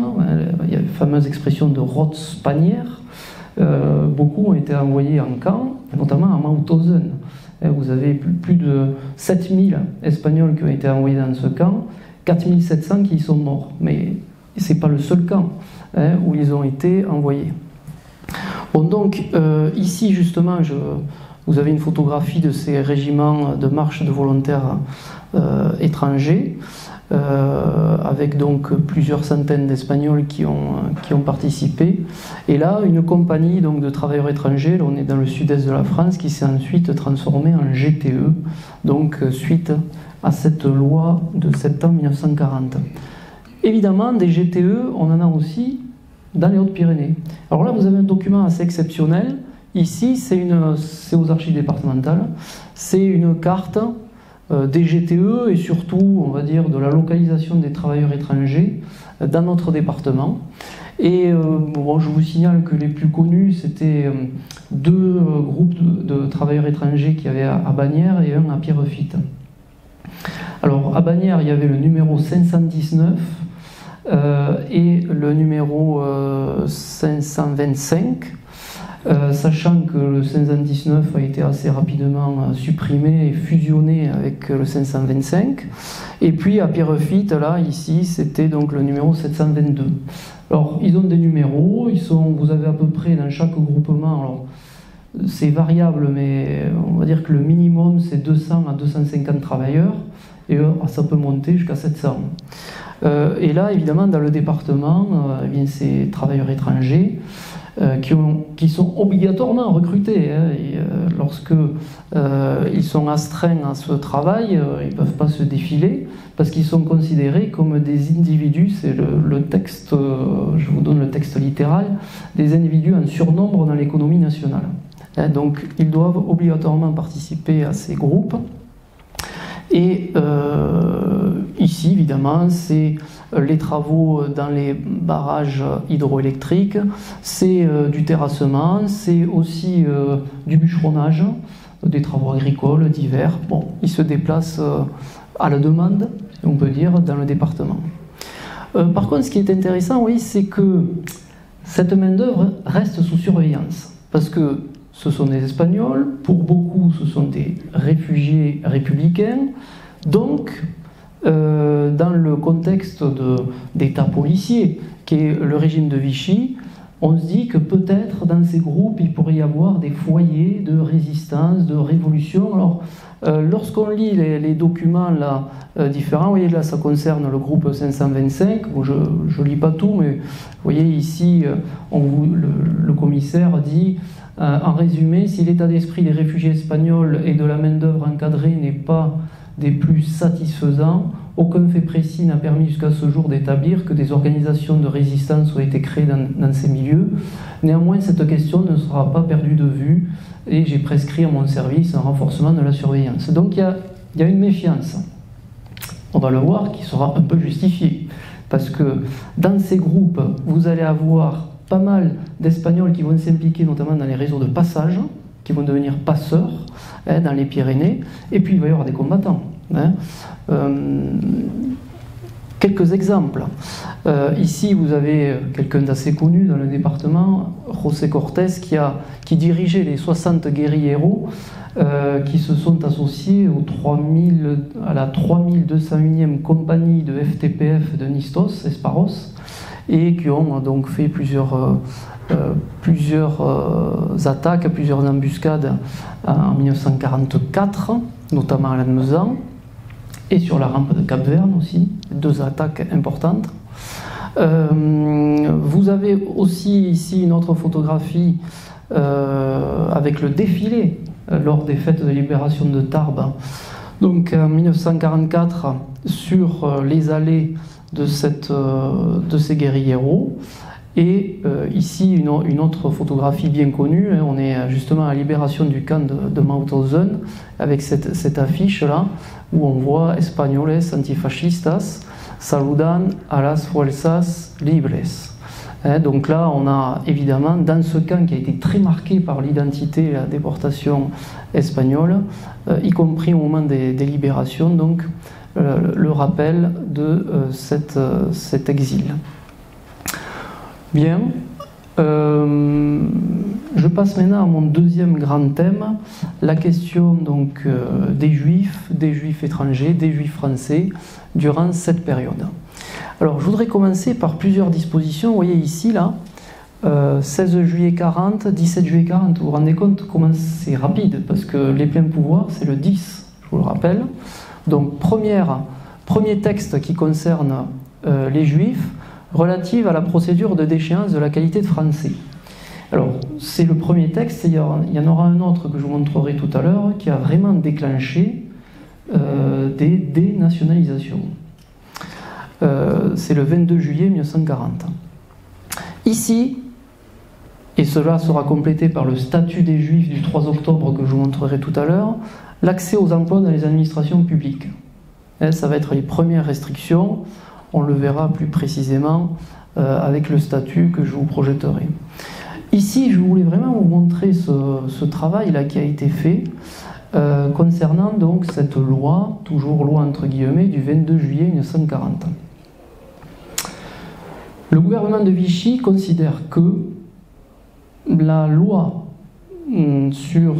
il y a la fameuse expression de Rotzpanier, beaucoup ont été envoyés en camp, notamment à Mauthausen. Vous avez plus de 7000 Espagnols qui ont été envoyés dans ce camp, 4700 qui y sont morts. Mais ce n'est pas le seul camp où ils ont été envoyés. Bon, donc, ici, justement, vous avez une photographie de ces régiments de marche de volontaires étrangers, avec donc plusieurs centaines d'Espagnols qui ont participé. Et là, une compagnie donc, de travailleurs étrangers, là on est dans le sud-est de la France, qui s'est ensuite transformée en GTE, donc suite à cette loi de septembre 1940. Évidemment, des GTE, on en a aussi dans les Hautes-Pyrénées. Alors là, vous avez un document assez exceptionnel. Ici, c'est aux archives départementales. C'est une carte des GTE et surtout, on va dire, de la localisation des travailleurs étrangers dans notre département. Et bon, je vous signale que les plus connus, c'était deux groupes de travailleurs étrangers qu'il y avait à Bagnères et un à Pierrefitte. Alors, à Bagnères, il y avait le numéro 519 et le numéro 525. Sachant que le 519 a été assez rapidement supprimé et fusionné avec le 525. Et puis à Pierrefitte, là, ici, c'était donc le numéro 722. Alors, ils ont des numéros, vous avez à peu près dans chaque groupement, alors c'est variable, mais on va dire que le minimum c'est 200 à 250 travailleurs, et ça peut monter jusqu'à 700. Et là, évidemment, dans le département, eh bien, ces travailleurs étrangers, qui sont obligatoirement recrutés. Lorsque ils sont astreints à ce travail, ils ne peuvent pas se défiler parce qu'ils sont considérés comme des individus, c'est le texte, je vous donne le texte littéral, des individus en surnombre dans l'économie nationale. Donc ils doivent obligatoirement participer à ces groupes. Et ici, évidemment, c'est les travaux dans les barrages hydroélectriques, c'est du terrassement, c'est aussi du bûcheronnage, des travaux agricoles divers. Bon, ils se déplacent à la demande, on peut dire, dans le département. Par contre, ce qui est intéressant, oui, c'est que cette main-d'œuvre reste sous surveillance, parce que ce sont des Espagnols, pour beaucoup ce sont des réfugiés républicains, donc dans le contexte d'État policier qui est le régime de Vichy, on se dit que peut-être dans ces groupes il pourrait y avoir des foyers de résistance, de révolution. Alors lorsqu'on lit les documents là, différents, vous voyez là ça concerne le groupe 525, bon, je ne lis pas tout, mais vous voyez ici le commissaire dit en résumé, si l'état d'esprit des réfugiés espagnols et de la main-d'œuvre encadrée n'est pas des plus satisfaisants, aucun fait précis n'a permis jusqu'à ce jour d'établir que des organisations de résistance ont été créées dans ces milieux. Néanmoins, cette question ne sera pas perdue de vue et j'ai prescrit à mon service un renforcement de la surveillance. Donc il y a une méfiance. on va le voir, qui sera un peu justifié. Parce que dans ces groupes, vous allez avoir pas mal d'Espagnols qui vont s'impliquer notamment dans les réseaux de passage, qui vont devenir passeurs dans les Pyrénées, et puis il va y avoir des combattants. Quelques exemples. Ici, vous avez quelqu'un d'assez connu dans le département, José Cortés, qui dirigeait les 60 guérilleros qui se sont associés à la 3201e compagnie de FTPF de Nistos, Esparos, et qui ont donc fait plusieurs attaques, plusieurs embuscades en 1944, notamment à Lannemezan, et sur la rampe de Cap-Verne aussi, 2 attaques importantes. Vous avez aussi ici une autre photographie avec le défilé lors des fêtes de libération de Tarbes. Donc en 1944, sur les allées de ces guérilleros. Et ici, une autre photographie bien connue, hein, on est justement à la libération du camp de Mauthausen, avec cette affiche-là, où on voit Españoles antifascistas saludan a las fuerzas libres. Hein, donc là, on a évidemment, dans ce camp qui a été très marqué par l'identité et la déportation espagnole, y compris au moment des libérations, donc le rappel de cet exil. Bien, je passe maintenant à mon deuxième grand thème, la question donc des juifs étrangers, des juifs français, durant cette période. Alors je voudrais commencer par plusieurs dispositions. Vous voyez ici, là, 16 juillet 40, 17 juillet 40, vous vous rendez compte comment c'est rapide, parce que les pleins pouvoirs, c'est le 10, je vous le rappelle. Donc premier texte qui concerne les juifs, relative à la procédure de déchéance de la qualité de français. Alors, c'est le premier texte, il y en aura un autre que je vous montrerai tout à l'heure, qui a vraiment déclenché des dénationalisations. C'est le 22 juillet 1940. Ici, et cela sera complété par le statut des Juifs du 3 octobre que je vous montrerai tout à l'heure, l'accès aux emplois dans les administrations publiques. Ça va être les premières restrictions. On le verra plus précisément avec le statut que je vous projetterai. Ici, je voulais vraiment vous montrer ce travail-là qui a été fait concernant donc cette loi, toujours loi entre guillemets, du 22 juillet 1940. Le gouvernement de Vichy considère que la loi sur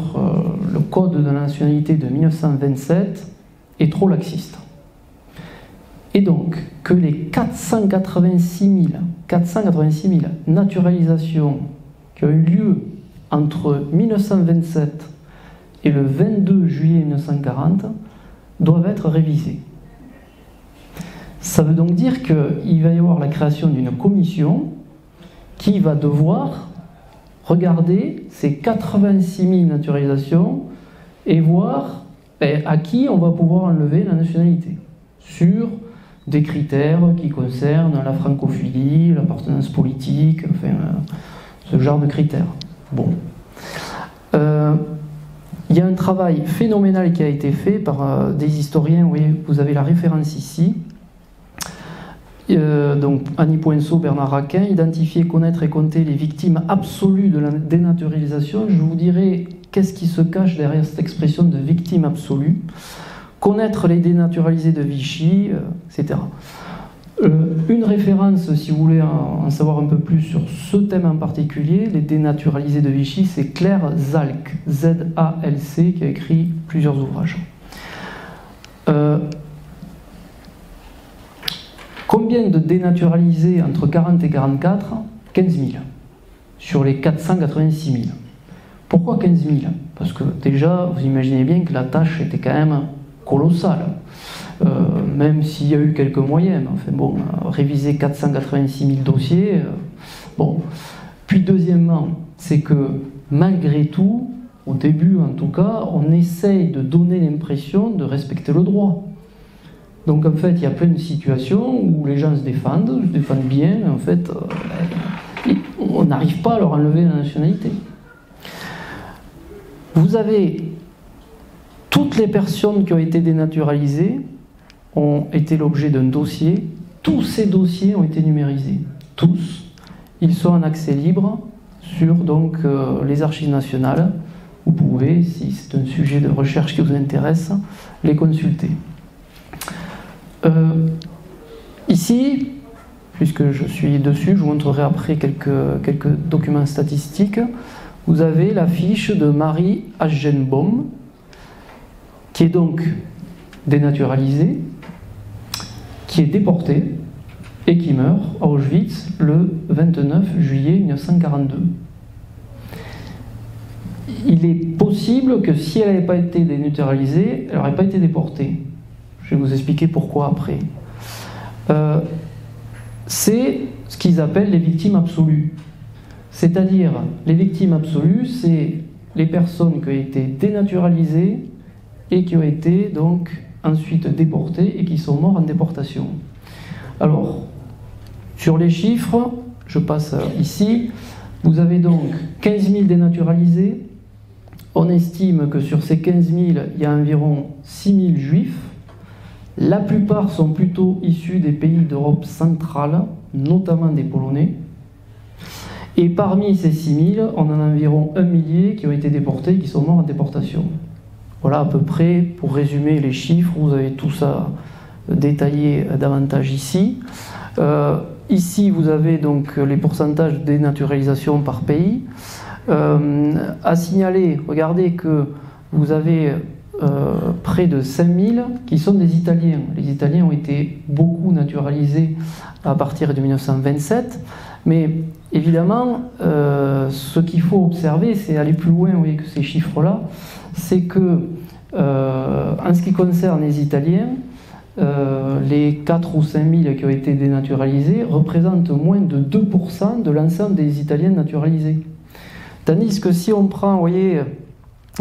le code de la nationalité de 1927 est trop laxiste. Et donc, que les 486 000 naturalisations qui ont eu lieu entre 1927 et le 22 juillet 1940 doivent être révisées. Ça veut donc dire qu'il va y avoir la création d'une commission qui va devoir regarder ces 86 000 naturalisations et voir à qui on va pouvoir enlever la nationalité sur des critères qui concernent la francophilie, l'appartenance politique, enfin, ce genre de critères. Bon. Il y a un travail phénoménal qui a été fait par des historiens, vous voyez, vous avez la référence ici. Donc Annie Poinceau, Bernard Raquin, identifier, connaître et compter les victimes absolues de la dénaturalisation. Je vous dirai qu'est-ce qui se cache derrière cette expression de victime absolue. Connaître les dénaturalisés de Vichy, etc. Une référence, si vous voulez en savoir un peu plus sur ce thème en particulier, les dénaturalisés de Vichy, c'est Claire Zalc, Z-A-L-C, qui a écrit plusieurs ouvrages. Combien de dénaturalisés entre 40 et 44 ? 15 000, sur les 486 000. Pourquoi 15 000 ? Parce que déjà, vous imaginez bien que la tâche était quand même colossale, même s'il y a eu quelques moyens. Enfin bon, réviser 486 000 dossiers, bon. Puis deuxièmement, c'est que malgré tout, au début en tout cas, on essaye de donner l'impression de respecter le droit. Donc en fait, il y a plein de situations où les gens se défendent bien, mais en fait, on n'arrive pas à leur enlever la nationalité. Vous avez toutes les personnes qui ont été dénaturalisées ont été l'objet d'un dossier. Tous ces dossiers ont été numérisés. Tous. Ils sont en accès libre sur donc, les archives nationales. Vous pouvez, si c'est un sujet de recherche qui vous intéresse, les consulter. Ici, puisque je suis dessus, je vous montrerai après quelques documents statistiques. Vous avez la fiche de Marie Aschenbaum, qui est donc dénaturalisée, qui est déportée et qui meurt à Auschwitz le 29 juillet 1942. Il est possible que si elle n'avait pas été dénaturalisée, elle n'aurait pas été déportée. Je vais vous expliquer pourquoi après. C'est ce qu'ils appellent les victimes absolues. C'est-à-dire, les victimes absolues, c'est les personnes qui ont été dénaturalisées et qui ont été donc ensuite déportées et qui sont morts en déportation. Alors, sur les chiffres, je passe ici, vous avez donc 15 000 dénaturalisés. On estime que sur ces 15 000, il y a environ 6 000 juifs. La plupart sont plutôt issus des pays d'Europe centrale, notamment des Polonais. Et parmi ces 6 000, on en a environ 1 millier qui ont été déportés et qui sont morts en déportation. Voilà à peu près, pour résumer les chiffres, vous avez tout ça détaillé davantage ici. Ici, vous avez donc les pourcentages de dénaturalisation par pays. À signaler, regardez que vous avez près de 5000 qui sont des Italiens. Les Italiens ont été beaucoup naturalisés à partir de 1927, mais évidemment, ce qu'il faut observer, c'est aller plus loin, vous voyez, que ces chiffres-là, c'est que, en ce qui concerne les Italiens, les 4 ou 5 000 qui ont été dénaturalisés représentent moins de 2% de l'ensemble des Italiens naturalisés. Tandis que si on prend, vous voyez,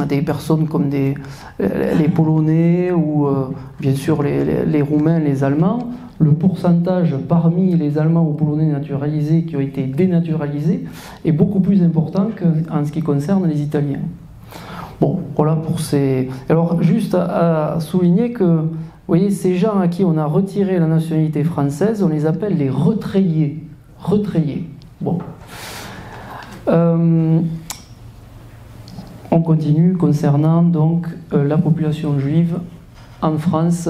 des personnes comme les Polonais ou bien sûr les Roumains, les Allemands, le pourcentage parmi les Allemands ou Polonais naturalisés qui ont été dénaturalisés est beaucoup plus important qu'en ce qui concerne les Italiens. Bon, voilà pour ces... Alors, juste à souligner que, vous voyez, ces gens à qui on a retiré la nationalité française, on les appelle les retrayés. Retrayés. Bon. On continue concernant donc la population juive en France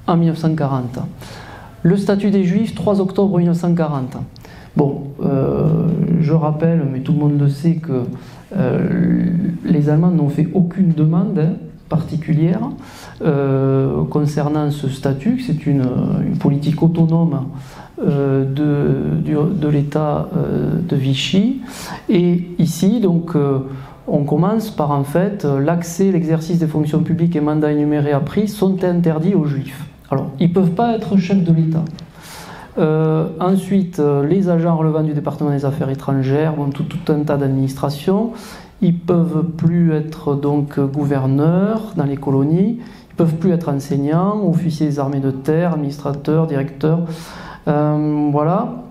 en 1940. Le statut des Juifs, 3 octobre 1940. Bon, je rappelle, mais tout le monde le sait, que les Allemands n'ont fait aucune demande particulière concernant ce statut, que c'est une politique autonome de l'État de Vichy. Et ici, donc, on commence par, en fait, l'accès, l'exercice des fonctions publiques et mandats énumérés à prix sont interdits aux Juifs. Alors, ils ne peuvent pas être chefs de l'État. Ensuite, les agents relevant du département des affaires étrangères, bon, tout un tas d'administrations. Ils ne peuvent plus être donc gouverneurs dans les colonies. Ils ne peuvent plus être enseignants, officiers des armées de terre, administrateurs, directeurs. Voilà.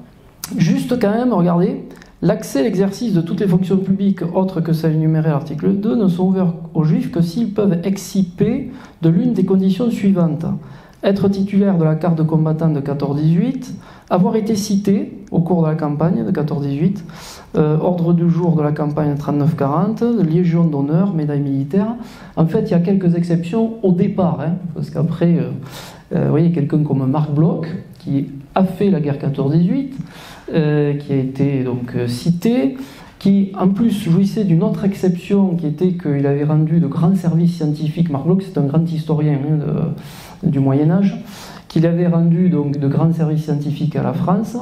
Juste quand même, regardez, l'accès et l'exercice de toutes les fonctions publiques autres que celles énumérées à l'article 2 ne sont ouverts aux Juifs que s'ils peuvent exciper de l'une des conditions suivantes. Être titulaire de la carte de combattant de 14-18, avoir été cité au cours de la campagne de 14-18, ordre du jour de la campagne 39-40, Légion d'honneur, médaille militaire. En fait, il y a quelques exceptions au départ, hein, parce qu'après, vous voyez, quelqu'un comme Marc Bloch, qui a fait la guerre 14-18, qui a été donc cité, qui en plus jouissait d'une autre exception, qui était qu'il avait rendu de grands services scientifiques. Marc Bloch, c'est un grand historien du Moyen-Âge, qu'il avait rendu donc de grands services scientifiques à la France.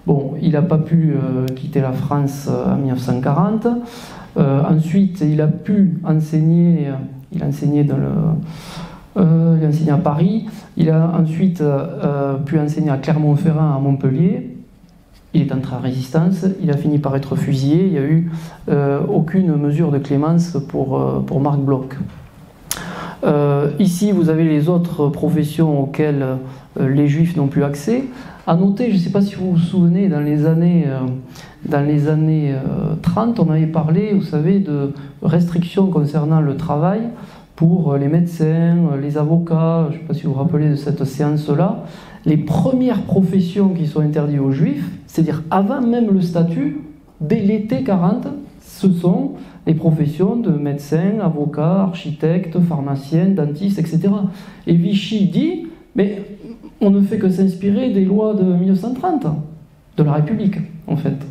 Bon, il n'a pas pu quitter la France en 1940. Ensuite, il a pu enseigner, il a enseigné à Paris, il a ensuite pu enseigner à Clermont-Ferrand, à Montpellier. Il est entré en résistance, il a fini par être fusillé, il n'y a eu aucune mesure de clémence pour Marc Bloch. Ici, vous avez les autres professions auxquelles les Juifs n'ont plus accès. À noter, je ne sais pas si vous vous souvenez, dans les années 30, on avait parlé, vous savez, de restrictions concernant le travail pour les médecins, les avocats. Je ne sais pas si vous vous rappelez de cette séance-là. Les premières professions qui sont interdites aux juifs, c'est-à-dire avant même le statut, dès l'été 40, ce sont les professions de médecins, avocats, architectes, pharmaciens, dentistes, etc. Et Vichy dit, mais on ne fait que s'inspirer des lois de 1930, de la République, en fait.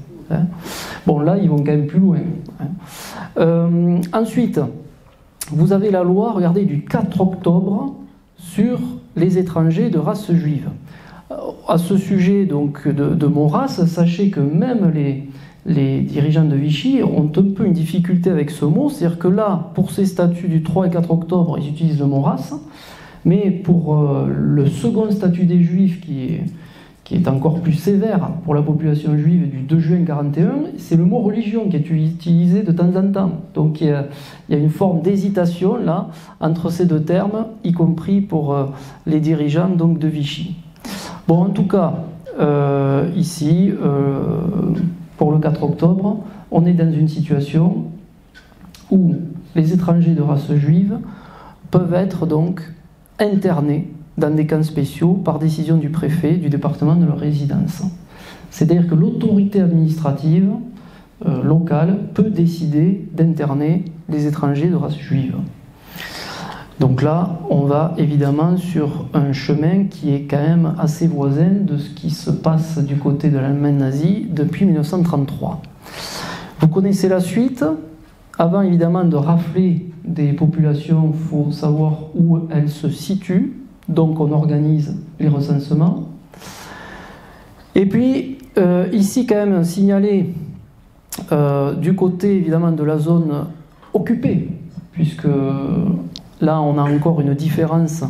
Bon, là, ils vont quand même plus loin. Ensuite, vous avez la loi, regardez, du 4 octobre sur les étrangers de race juive. À ce sujet donc de Maurras, sachez que même les dirigeants de Vichy ont un peu une difficulté avec ce mot, c'est-à-dire que là, pour ces statuts du 3 et 4 octobre, ils utilisent le Maurras, mais pour le second statut des Juifs, qui est encore plus sévère pour la population juive du 2 juin 1941, c'est le mot religion qui est utilisé de temps en temps. Donc il y a une forme d'hésitation là entre ces deux termes, y compris pour les dirigeants donc, de Vichy. Bon, en tout cas, ici, pour le 4 octobre, on est dans une situation où les étrangers de race juive peuvent être donc internés dans des camps spéciaux par décision du préfet du département de leur résidence. C'est-à-dire que l'autorité administrative locale peut décider d'interner les étrangers de race juive. Donc là, on va évidemment sur un chemin qui est quand même assez voisin de ce qui se passe du côté de l'Allemagne nazie depuis 1933. Vous connaissez la suite. Avant évidemment de rafler des populations, il faut savoir où elles se situent. Donc on organise les recensements. Et puis, ici quand même signaler du côté évidemment de la zone occupée, puisque là on a encore une différence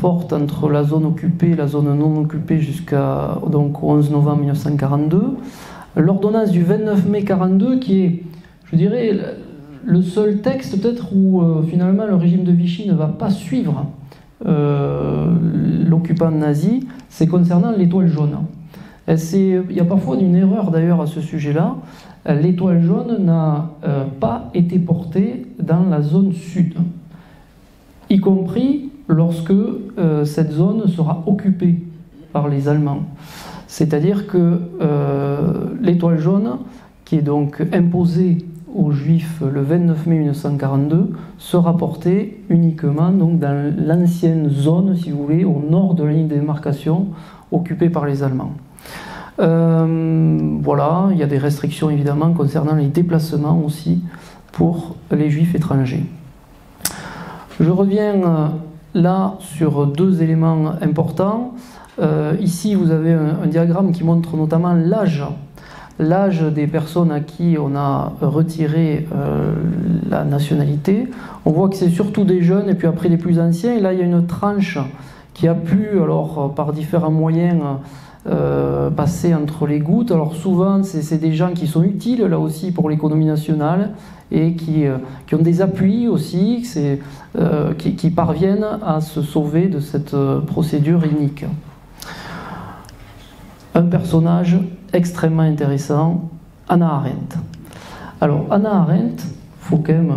forte entre la zone occupée et la zone non occupée jusqu'à donc 11 novembre 1942. L'ordonnance du 29 mai 1942 qui est, je dirais, le seul texte peut-être où finalement le régime de Vichy ne va pas suivre l'occupant nazi, c'est concernant l'étoile jaune. Il y a parfois une erreur d'ailleurs à ce sujet-là. L'étoile jaune n'a pas été portée dans la zone sud, y compris lorsque cette zone sera occupée par les Allemands. C'est-à-dire que l'étoile jaune, qui est donc imposée aux Juifs le 29 mai 1942, sera portée uniquement donc, dans l'ancienne zone, si vous voulez, au nord de la ligne de démarcation occupée par les Allemands. Voilà, il y a des restrictions évidemment concernant les déplacements aussi pour les Juifs étrangers. Je reviens là sur deux éléments importants. Ici, vous avez un diagramme qui montre notamment l'âge des personnes à qui on a retiré la nationalité. On voit que c'est surtout des jeunes et puis après les plus anciens. Et là, il y a une tranche qui a pu, alors par différents moyens, passer entre les gouttes. Alors souvent, c'est des gens qui sont utiles, là aussi, pour l'économie nationale et qui ont des appuis aussi, qui parviennent à se sauver de cette procédure inique. Un personnage extrêmement intéressant, Hannah Arendt. Alors Hannah Arendt, il faut quand même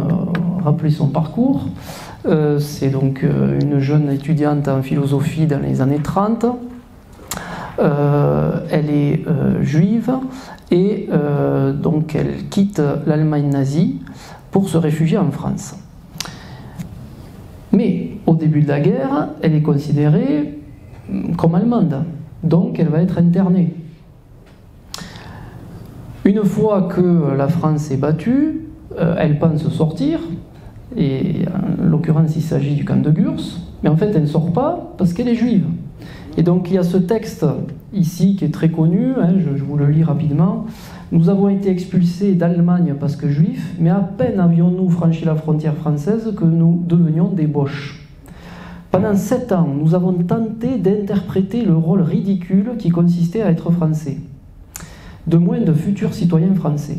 rappeler son parcours. C'est donc une jeune étudiante en philosophie dans les années 30. Elle est juive et donc elle quitte l'Allemagne nazie pour se réfugier en France. Mais au début de la guerre, elle est considérée comme allemande. Donc elle va être internée. Une fois que la France est battue, elle pense sortir, et en l'occurrence il s'agit du camp de Gurs, mais en fait elle ne sort pas parce qu'elle est juive. Et donc il y a ce texte ici qui est très connu, je vous le lis rapidement. Nous avons été expulsés d'Allemagne parce que juifs, mais à peine avions-nous franchi la frontière française que nous devenions des boches. Pendant 7 ans, nous avons tenté d'interpréter le rôle ridicule qui consistait à être français, de moins de futurs citoyens français.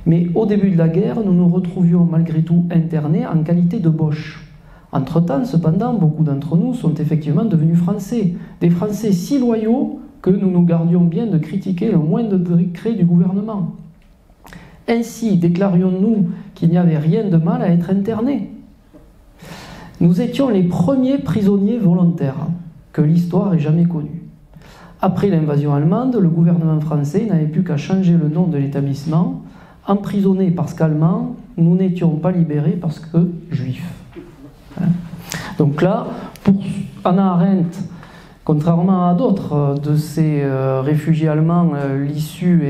Mais au début de la guerre, nous nous retrouvions malgré tout internés en qualité de boches. Entre-temps, cependant, beaucoup d'entre nous sont effectivement devenus français, des Français si loyaux que nous nous gardions bien de critiquer le moindre décret du gouvernement. Ainsi déclarions-nous qu'il n'y avait rien de mal à être internés. Nous étions les premiers prisonniers volontaires que l'histoire ait jamais connus. Après l'invasion allemande, le gouvernement français n'avait plus qu'à changer le nom de l'établissement. Emprisonnés parce qu'allemands, nous n'étions pas libérés parce que juifs. Donc là, pour Hannah Arendt, contrairement à d'autres de ces réfugiés allemands, l'issue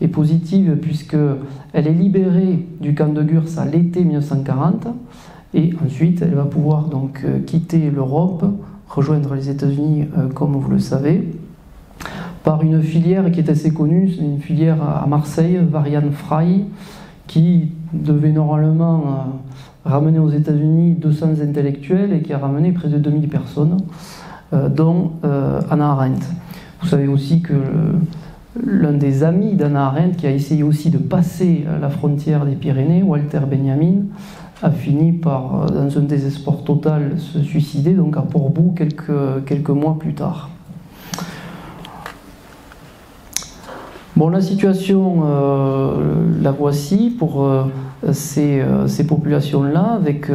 est positive puisqu'elle est libérée du camp de Gurs à l'été 1940 et ensuite elle va pouvoir donc quitter l'Europe, rejoindre les États-Unis comme vous le savez, par une filière qui est assez connue, c'est une filière à Marseille, Varian Fry, qui devait normalement ramener aux États-Unis 200 intellectuels et qui a ramené près de 2000 personnes, dont Hannah Arendt. Vous savez aussi que l'un des amis d'Hannah Arendt, qui a essayé aussi de passer la frontière des Pyrénées, Walter Benjamin, a fini par, dans un désespoir total, se suicider, donc à Portbou quelques mois plus tard. Bon, la situation, la voici pour ces populations-là, avec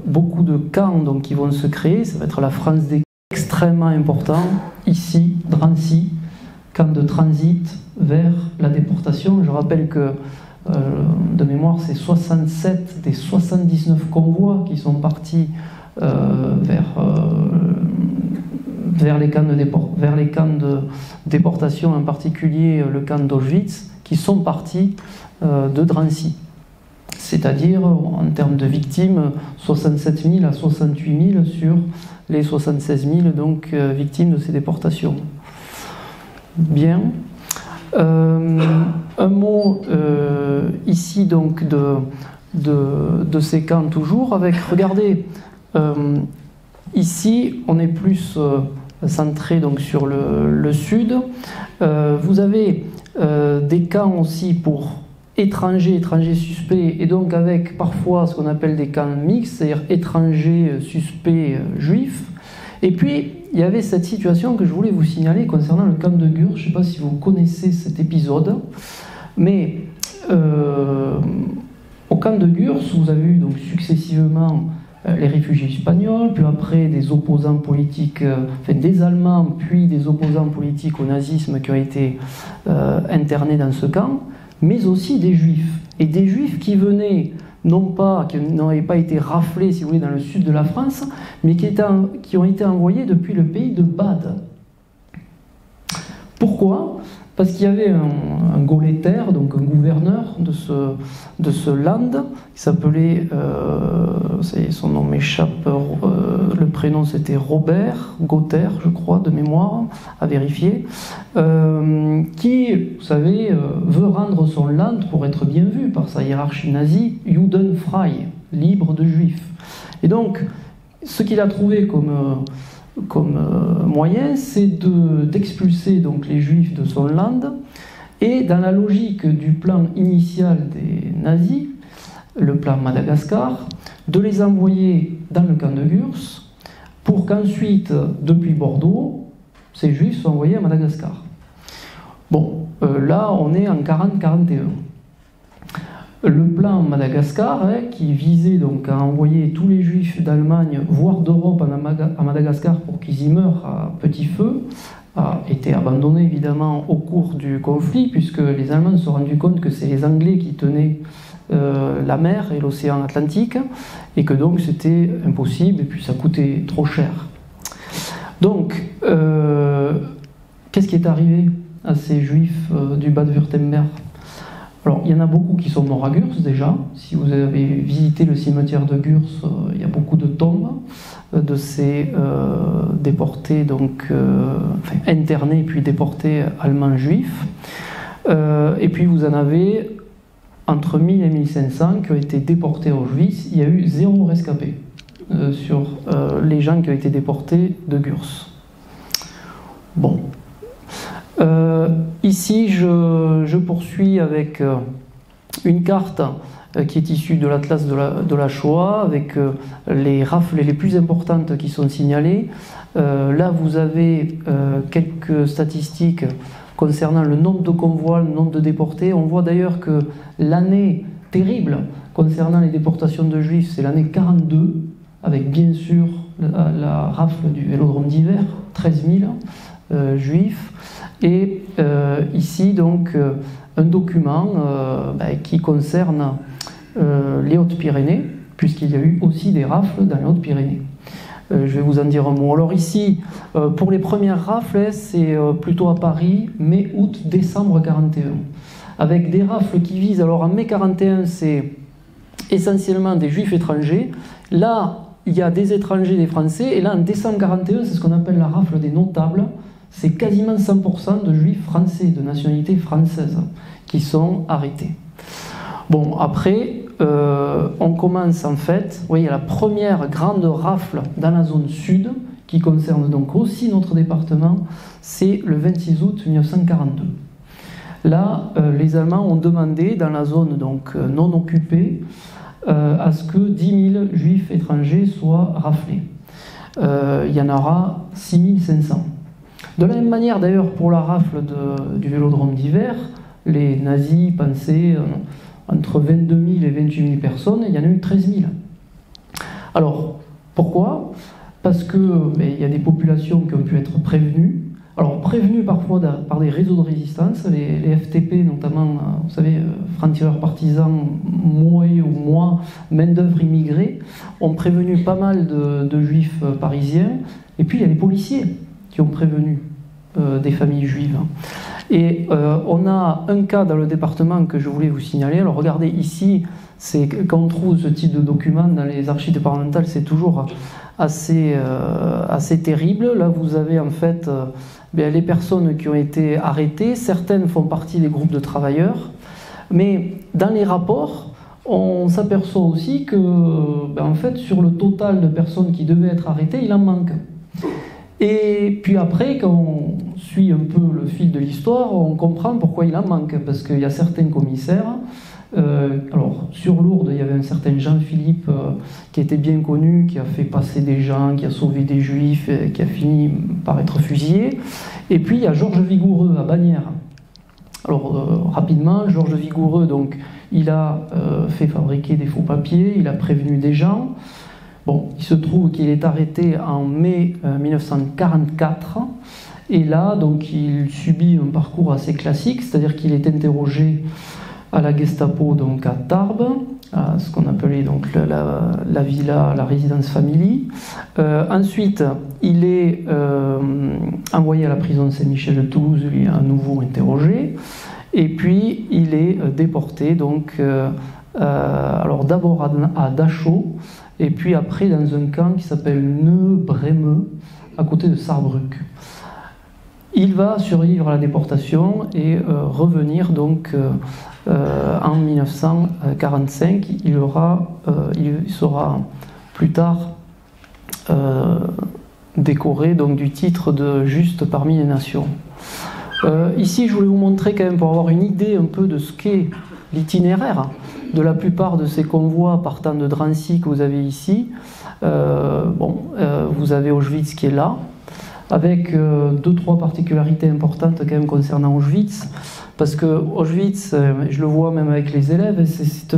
beaucoup de camps donc, qui vont se créer. Ça va être la France des extrêmement important, ici, Drancy, camp de transit vers la déportation. Je rappelle que, de mémoire, c'est 67 des 79 convois qui sont partis vers les camps de déportation, en particulier le camp d'Auschwitz, qui sont partis de Drancy. C'est-à-dire, en termes de victimes, 67 000 à 68 000 sur les 76 000 donc, victimes de ces déportations. Bien. Un mot ici donc de ces camps toujours, avec, regardez, ici on est plus centré donc, sur le sud. Vous avez des camps aussi pour étrangers suspects, et donc avec parfois ce qu'on appelle des camps mixtes, c'est-à-dire étrangers suspects juifs. Et puis, il y avait cette situation que je voulais vous signaler concernant le camp de Gurs. Je ne sais pas si vous connaissez cet épisode, mais au camp de Gurs, vous avez eu donc successivement les réfugiés espagnols, puis après des opposants politiques, des Allemands, puis des opposants politiques au nazisme qui ont été internés dans ce camp, mais aussi des Juifs. Et des Juifs qui venaient, qui n'avaient pas été raflés, si vous voulez, dans le sud de la France, mais qui ont été envoyés depuis le pays de Bade. Pourquoi ? Parce qu'il y avait un gauleiter, donc un gouverneur de ce land, qui s'appelait, son nom m'échappe, le prénom c'était Robert Gauther, je crois, de mémoire, à vérifier, qui, vous savez, veut rendre son land, pour être bien vu par sa hiérarchie nazie, Judenfrei, libre de juifs. Et donc, ce qu'il a trouvé comme moyen, c'est d'expulser donc les juifs de son land, et dans la logique du plan initial des nazis, le plan Madagascar, de les envoyer dans le camp de Gurs, pour qu'ensuite, depuis Bordeaux, ces juifs soient envoyés à Madagascar. Bon, là on est en 40-41. Le plan Madagascar, qui visait donc à envoyer tous les juifs d'Allemagne, voire d'Europe à Madagascar pour qu'ils y meurent à petit feu, a été abandonné évidemment au cours du conflit, puisque les Allemands se sont rendus compte que c'est les Anglais qui tenaient la mer et l'océan Atlantique, et que donc c'était impossible, et puis ça coûtait trop cher. Donc, qu'est-ce qui est arrivé à ces juifs du Bade-Wurtemberg ? Alors, il y en a beaucoup qui sont morts à Gurs déjà. Si vous avez visité le cimetière de Gurs, il y a beaucoup de tombes de ces déportés, donc internés puis déportés allemands juifs. Et puis vous en avez entre 1000 et 1500 qui ont été déportés à Auschwitz. Il y a eu 0 rescapé sur les gens qui ont été déportés de Gurs. Bon. Ici, je poursuis avec une carte qui est issue de l'Atlas de la Shoah, avec les rafles les plus importantes qui sont signalées. Là, vous avez quelques statistiques concernant le nombre de convois, le nombre de déportés. On voit d'ailleurs que l'année terrible concernant les déportations de Juifs, c'est l'année 42, avec bien sûr la rafle du Vélodrome d'hiver, 13 000 juifs, et ici donc un document qui concerne les Hautes-Pyrénées, puisqu'il y a eu aussi des rafles dans les Hautes-Pyrénées. Je vais vous en dire un mot. Alors ici, pour les premières rafles, c'est plutôt à Paris, mai, août, décembre 41. Avec des rafles qui visent, alors en mai 41, c'est essentiellement des juifs étrangers. Là, il y a des étrangers, des Français, et là, en décembre 41, c'est ce qu'on appelle la rafle des notables. C'est quasiment 100% de juifs français, de nationalité française, qui sont arrêtés. Bon, après, on commence en fait, vous voyez, la première grande rafle dans la zone sud, qui concerne donc aussi notre département, c'est le 26 août 1942. Là, les Allemands ont demandé, dans la zone donc, non occupée, à ce que 10 000 juifs étrangers soient raflés. Il y en aura 6 500. De la même manière, d'ailleurs, pour la rafle du Vélodrome d'hiver, les nazis pensaient entre 22 000 et 28 000 personnes, il y en a eu 13 000. Alors, pourquoi ? Parce qu'il y a des populations qui ont pu être prévenues. Alors, prévenues parfois par des réseaux de résistance, les FTP, notamment, vous savez, francs-tireurs partisans, Moé ou Moi, main-d'œuvre immigrée, ont prévenu pas mal de juifs parisiens. Et puis, il y a les policiers qui ont prévenu des familles juives. Et on a un cas dans le département que je voulais vous signaler. Alors regardez ici, c'est quand on trouve ce type de document dans les archives départementales, c'est toujours assez terrible. Là, vous avez en fait les personnes qui ont été arrêtées. Certaines font partie des groupes de travailleurs, mais dans les rapports, on s'aperçoit aussi que, en fait, sur le total de personnes qui devaient être arrêtées, il en manque. Et puis après, quand on suit un peu le fil de l'histoire, on comprend pourquoi il en manque, parce qu'il y a certains commissaires. Alors, sur Lourdes, il y avait un certain Jean-Philippe qui était bien connu, qui a fait passer des gens, qui a sauvé des juifs, qui a fini par être fusillé. Et puis, il y a Georges Vigoureux à Bagnères. Alors, rapidement, Georges Vigoureux, donc, il a fait fabriquer des faux papiers, il a prévenu des gens. Bon, il se trouve qu'il est arrêté en mai 1944, et là, donc, il subit un parcours assez classique, c'est-à-dire qu'il est interrogé à la Gestapo, donc à Tarbes, à ce qu'on appelait donc la villa, la résidence family. Ensuite, il est envoyé à la prison de Saint-Michel de Toulouse, il est à nouveau interrogé, et puis il est déporté, donc, alors d'abord à Dachau, et puis après dans un camp qui s'appelle Neu-Bremeux, à côté de Sarrebruck. Il va survivre à la déportation et revenir donc en 1945. Il sera plus tard décoré donc, du titre de Juste parmi les nations. Ici, je voulais vous montrer quand même pour avoir une idée un peu de ce qu'est l'itinéraire de la plupart de ces convois partant de Drancy que vous avez ici. Vous avez Auschwitz qui est là, avec 2-3 particularités importantes quand même concernant Auschwitz, parce que Auschwitz, je le vois même avec les élèves, c'est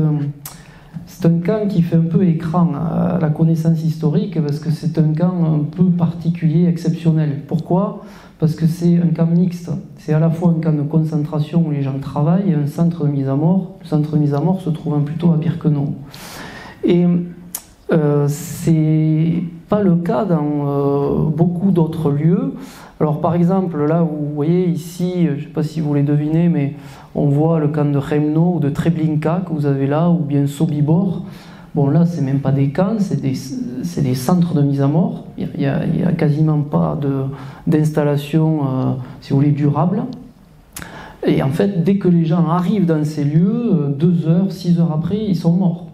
un camp qui fait un peu écran à la connaissance historique, parce que c'est un camp un peu particulier, exceptionnel. Pourquoi ? Parce que c'est un camp mixte. C'est à la fois un camp de concentration où les gens travaillent et un centre de mise à mort. Le centre de mise à mort se trouvant plutôt à Birkenau. Et c'est pas le cas dans beaucoup d'autres lieux. Alors par exemple, là vous voyez ici, je ne sais pas si vous les devinez, mais on voit le camp de Chremno ou de Treblinka que vous avez là, ou bien Sobibor. Bon là, c'est même pas des camps, c'est des centres de mise à mort. Il n'y a quasiment pas d'installation, si vous voulez, durable. Et en fait, dès que les gens arrivent dans ces lieux, 2 heures, 6 heures après, ils sont morts.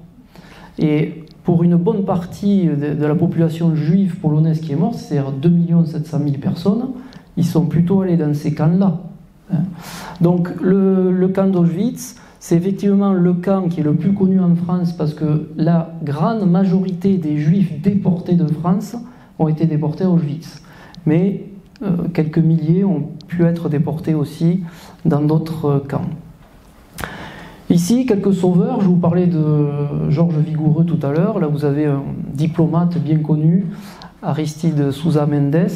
Et pour une bonne partie de la population juive polonaise qui est morte, c'est-à-dire 2 700 000 personnes, ils sont plutôt allés dans ces camps-là. Donc le camp d'Auschwitz, c'est effectivement le camp qui est le plus connu en France parce que la grande majorité des juifs déportés de France ont été déportés à Auschwitz. Mais quelques milliers ont pu être déportés aussi dans d'autres camps. Ici, quelques sauveurs. Je vous parlais de Georges Vigoureux tout à l'heure. Là, vous avez un diplomate bien connu, Aristide Sousa Mendes,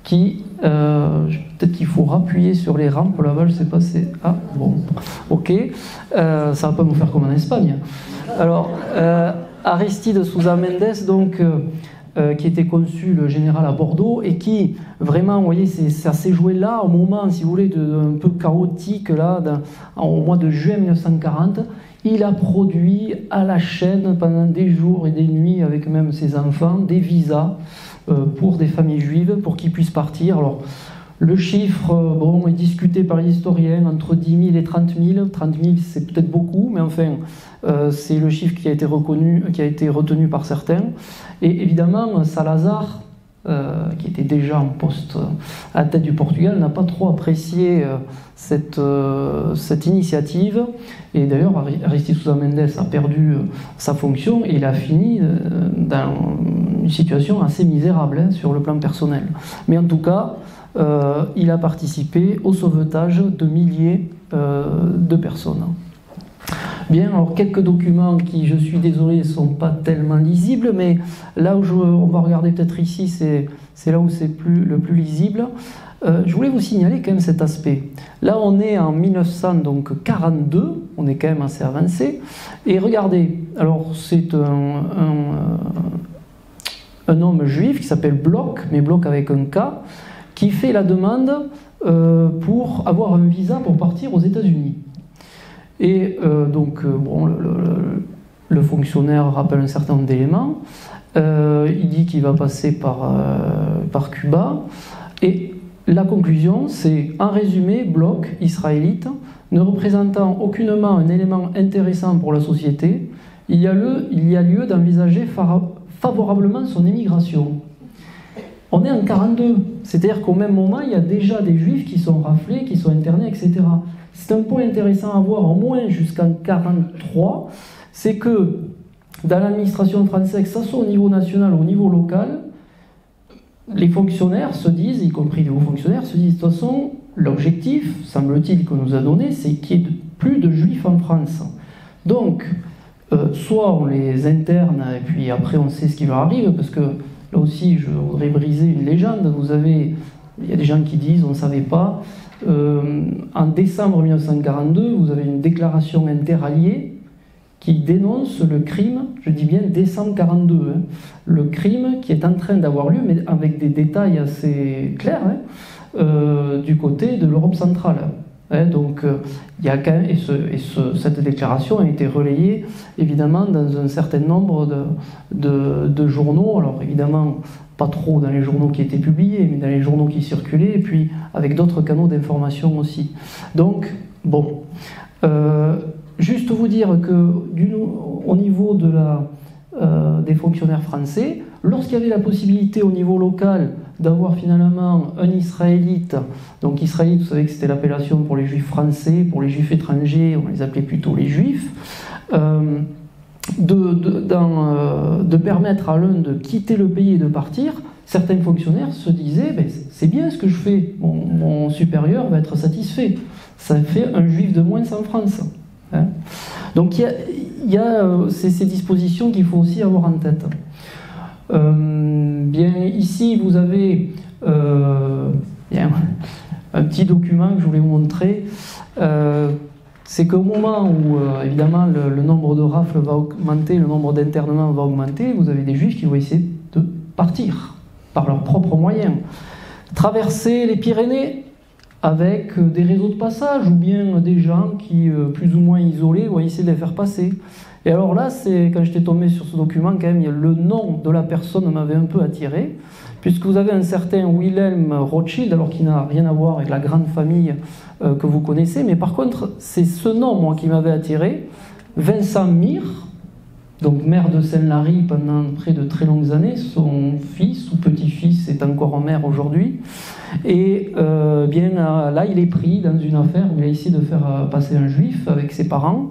qui, peut-être qu'il faut appuyer sur les rampes là-bas, je ne sais pas, c'est... Ah, bon, ok, ça ne va pas nous faire comme en Espagne. Alors, Aristide Sousa Mendes, donc, qui était consul général à Bordeaux, et qui, vraiment, vous voyez, ça s'est joué là, au moment, si vous voulez, un peu chaotique, là, au mois de juin 1940, il a produit à la chaîne, pendant des jours et des nuits, avec même ses enfants, des visas, pour des familles juives, pour qu'ils puissent partir. Alors, le chiffre bon, est discuté par les historiens entre 10 000 et 30 000. 30 000, c'est peut-être beaucoup, mais enfin, c'est le chiffre qui a été retenu par certains. Et évidemment, Salazar, qui était déjà en poste à la tête du Portugal, n'a pas trop apprécié cette initiative. Et d'ailleurs, Aristide Sousa Mendes a perdu sa fonction et il a fini dans une situation assez misérable sur le plan personnel. Mais en tout cas, il a participé au sauvetage de milliers de personnes. Bien, alors quelques documents qui, je suis désolé, ne sont pas tellement lisibles, mais là où on va regarder peut-être ici, c'est là où c'est le plus lisible. Je voulais vous signaler quand même cet aspect. Là, on est en 1942, on est quand même assez avancé. Et regardez, alors c'est un homme juif qui s'appelle Bloch, mais Bloch avec un K, qui fait la demande pour avoir un visa pour partir aux États-Unis. Et donc, bon, le fonctionnaire rappelle un certain nombre d'éléments. Il dit qu'il va passer par Cuba. Et la conclusion, c'est, en résumé, Bloch, israélite, ne représentant aucunement un élément intéressant pour la société, il y a lieu d'envisager favorablement son émigration. On est en 42, c'est-à-dire qu'au même moment, il y a déjà des juifs qui sont raflés, qui sont internés, etc. C'est un point intéressant à voir, au moins jusqu'en 43, c'est que dans l'administration française, que ce soit au niveau national ou au niveau local, les fonctionnaires se disent, y compris les hauts fonctionnaires, se disent de toute façon, l'objectif, semble-t-il, qu'on nous a donné, c'est qu'il y ait plus de juifs en France. Donc, soit on les interne et puis après on sait ce qui leur arrive, parce que là aussi, je voudrais briser une légende. Il y a des gens qui disent on ne savait pas. En décembre 1942, vous avez une déclaration interalliée qui dénonce le crime, je dis bien décembre 1942, hein, le crime qui est en train d'avoir lieu, mais avec des détails assez clairs, hein, du côté de l'Europe centrale. Hein, donc, il y a quand même, cette déclaration a été relayée évidemment dans un certain nombre de journaux, alors évidemment pas trop dans les journaux qui étaient publiés, mais dans les journaux qui circulaient, et puis avec d'autres canaux d'information aussi. Donc, bon, juste vous dire que au niveau des fonctionnaires français, lorsqu'il y avait la possibilité au niveau local d'avoir finalement un Israélite, donc Israélite, vous savez que c'était l'appellation pour les juifs français, pour les juifs étrangers, on les appelait plutôt les juifs, de permettre à l'un de quitter le pays et de partir, certains fonctionnaires se disaient ben, c'est bien ce que je fais, mon supérieur va être satisfait, ça fait un juif de moins en France. Hein. Donc il y a ces dispositions qu'il faut aussi avoir en tête. Bien, ici vous avez bien, un petit document que je voulais vous montrer. C'est qu'au moment où évidemment le nombre de rafles va augmenter, le nombre d'internements va augmenter, vous avez des juifs qui vont essayer de partir par leurs propres moyens. Traverser les Pyrénées avec des réseaux de passage ou bien des gens qui, plus ou moins isolés, vont essayer de les faire passer. Et alors là, quand j'étais tombé sur ce document, quand même, le nom de la personne m'avait un peu attiré, puisque vous avez un certain Wilhelm Rothschild, alors qui n'a rien à voir avec la grande famille que vous connaissez, mais par contre, c'est ce nom, moi, qui m'avait attiré, Vincent Mir, donc maire de Saint-Lary pendant près de très longues années, son fils ou petit-fils est encore en maire aujourd'hui, et bien là, il est pris dans une affaire où il a essayé de faire passer un juif avec ses parents,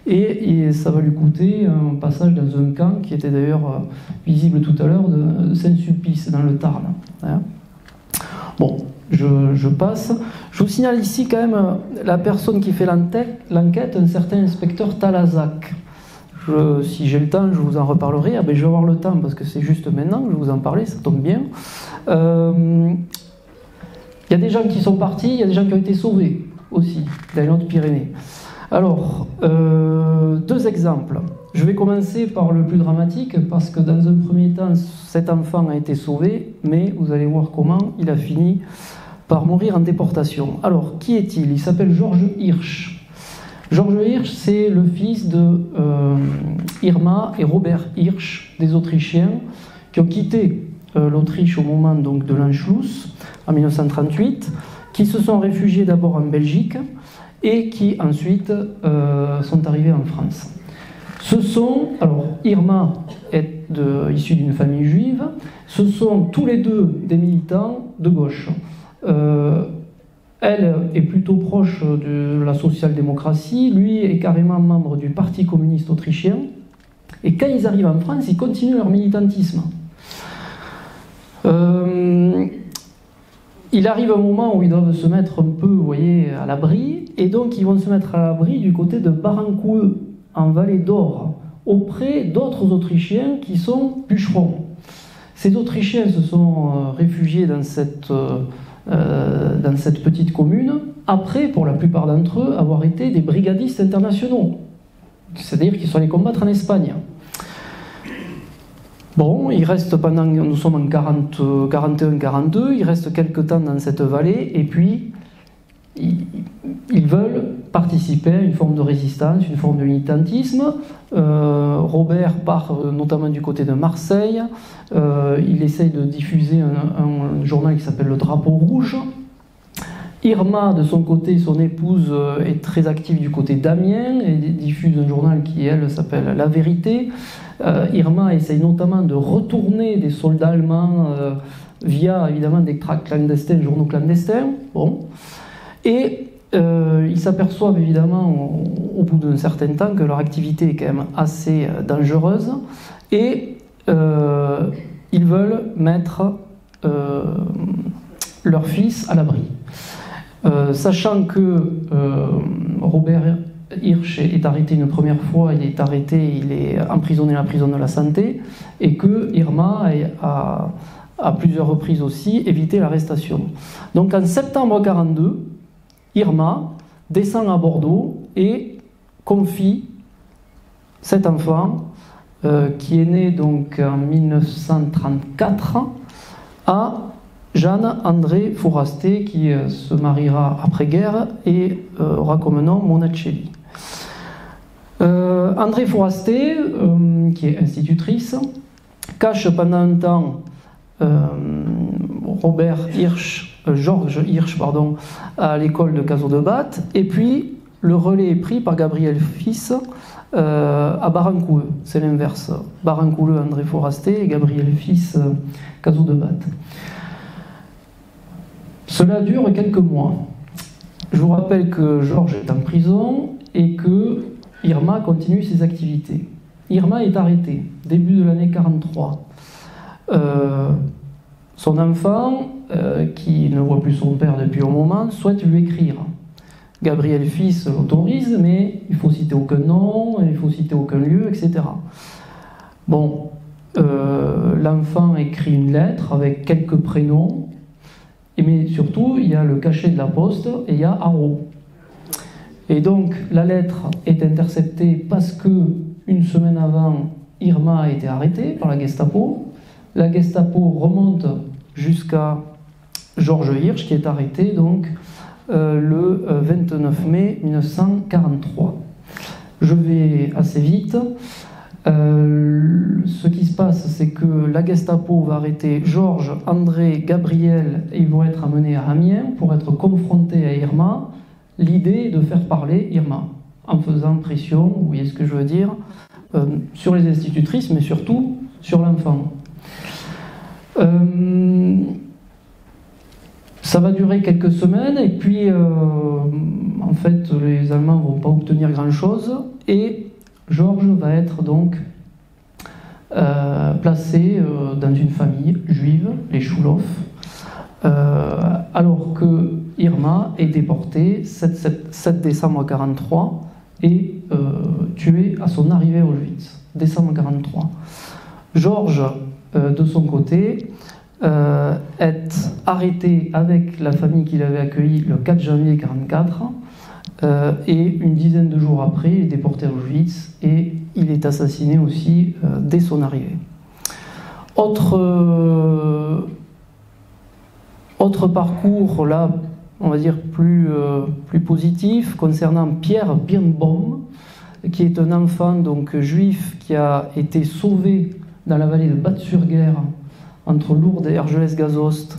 et ça va lui coûter un passage dans un camp qui était d'ailleurs visible tout à l'heure de Saint-Sulpice dans le Tarn. Bon, je passe. Je vous signale ici quand même la personne qui fait l'enquête, un certain inspecteur Talazac. Si j'ai le temps, je vous en reparlerai. Ah ben, je vais avoir le temps parce que c'est juste maintenant que je vais vous en parler, ça tombe bien. Il y a des gens qui sont partis, il y a des gens qui ont été sauvés aussi, dans les Hautes-Pyrénées. Alors, deux exemples. Je vais commencer par le plus dramatique parce que dans un premier temps, cet enfant a été sauvé, mais vous allez voir comment il a fini par mourir en déportation. Alors, qui est-il? Il s'appelle Georges Hirsch. Georges Hirsch, c'est le fils de Irma et Robert Hirsch, des Autrichiens, qui ont quitté l'Autriche au moment donc, de l'Anschluss, en 1938, qui se sont réfugiés d'abord en Belgique et qui ensuite sont arrivés en France. Alors Irma est issue d'une famille juive, ce sont tous les deux des militants de gauche. Elle est plutôt proche de la social-démocratie, lui est carrément membre du Parti communiste autrichien, et quand ils arrivent en France, ils continuent leur militantisme. Il arrive un moment où ils doivent se mettre un peu, vous voyez, à l'abri, et donc ils vont se mettre à l'abri du côté de Barancourt, en Vallée d'Or, auprès d'autres Autrichiens qui sont bûcherons. Ces Autrichiens se sont réfugiés dans cette petite commune, après, pour la plupart d'entre eux, avoir été des brigadistes internationaux, c'est-à-dire qu'ils sont allés combattre en Espagne. Bon, il reste nous sommes en 41-42, il reste quelques temps dans cette vallée, et puis ils veulent participer à une forme de résistance, une forme de militantisme. Robert part notamment du côté de Marseille, il essaye de diffuser un journal qui s'appelle Le Drapeau Rouge. Irma, de son côté, son épouse, est très active du côté d'Amiens et diffuse un journal qui, elle, s'appelle La Vérité. Irma essaye notamment de retourner des soldats allemands via, évidemment, des tracts clandestins, journaux clandestins. Bon. Et ils s'aperçoivent, évidemment, au bout d'un certain temps, que leur activité est quand même assez dangereuse. Et ils veulent mettre leur fils à l'abri. Sachant que Robert Hirsch est arrêté une première fois, il est emprisonné à la prison de la Santé, et que Irma a à plusieurs reprises aussi évité l'arrestation. Donc en septembre 1942, Irma descend à Bordeaux et confie cet enfant, qui est né donc en 1934, à Jeanne-André Fourasté, qui se mariera après-guerre et aura comme nom Monachelli. André Fourasté, qui est institutrice, cache pendant un temps Georges Hirsch, à l'école de Cazaux de Batte, et puis le relais est pris par Gabriel Fils à Barancourt. C'est l'inverse. Barancourt, André Fourasté, et Gabriel Fils, Cazaux de Batte. Cela dure quelques mois. Je vous rappelle que Georges est en prison et que Irma continue ses activités. Irma est arrêtée, début de l'année 1943. Son enfant, qui ne voit plus son père depuis un moment, souhaite lui écrire. Gabriel Fils l'autorise, mais il ne faut citer aucun nom, il ne faut citer aucun lieu, etc. Bon, l'enfant écrit une lettre avec quelques prénoms, mais surtout, il y a le cachet de la poste et il y a Haro. Et donc, la lettre est interceptée parce que, une semaine avant, Irma a été arrêtée par la Gestapo. La Gestapo remonte jusqu'à Georges Hirsch, qui est arrêté donc le 29 mai 1943. Je vais assez vite. Ce qui se passe, c'est que la Gestapo va arrêter Georges, André, Gabriel, et ils vont être amenés à Amiens pour être confrontés à Irma. L'idée est de faire parler Irma, en faisant pression, vous voyez ce que je veux dire, sur les institutrices, mais surtout sur l'enfant. Ça va durer quelques semaines, et puis, en fait, les Allemands ne vont pas obtenir grand-chose, et Georges va être donc placé dans une famille juive, les Schulhoff, alors que Irma est déportée 7 décembre 1943 et tuée à son arrivée à Auschwitz, décembre 1943. Georges, de son côté, est arrêté avec la famille qu'il avait accueillie le 4 janvier 1944 et une dizaine de jours après, il est déporté à Auschwitz et il est assassiné aussi dès son arrivée. Autre parcours, là, on va dire plus positif, concernant Pierre Birnbaum, qui est un enfant donc, juif qui a été sauvé dans la vallée de Bath-sur-Guer, entre Lourdes et Argelès-Gazost,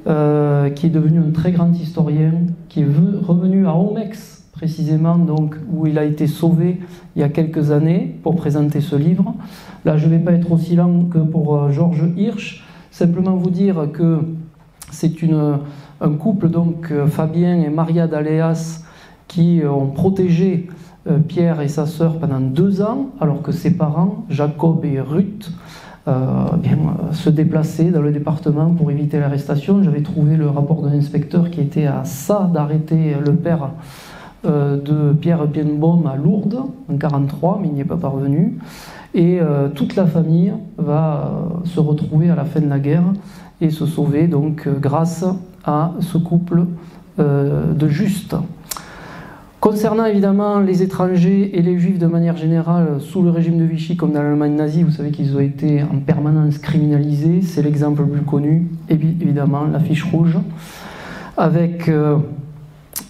qui est devenu un très grand historien, qui est revenu à Omex, précisément, donc, où il a été sauvé il y a quelques années pour présenter ce livre. Là, je ne vais pas être aussi lent que pour Georges Hirsch, simplement vous dire que c'est un couple, donc Fabien et Maria d'Aléas, qui ont protégé Pierre et sa sœur pendant 2 ans, alors que ses parents, Jacob et Ruth, se déplaçaient dans le département pour éviter l'arrestation. J'avais trouvé le rapport d'un inspecteur qui était à ça d'arrêter le père de Pierre Birnbaum à Lourdes en 1943, mais il n'y est pas parvenu. Et toute la famille va se retrouver à la fin de la guerre et se sauver donc grâce à ce couple de justes. Concernant évidemment les étrangers et les juifs de manière générale, sous le régime de Vichy comme dans l'Allemagne nazie, vous savez qu'ils ont été en permanence criminalisés. C'est l'exemple le plus connu, évidemment, la fiche rouge, avec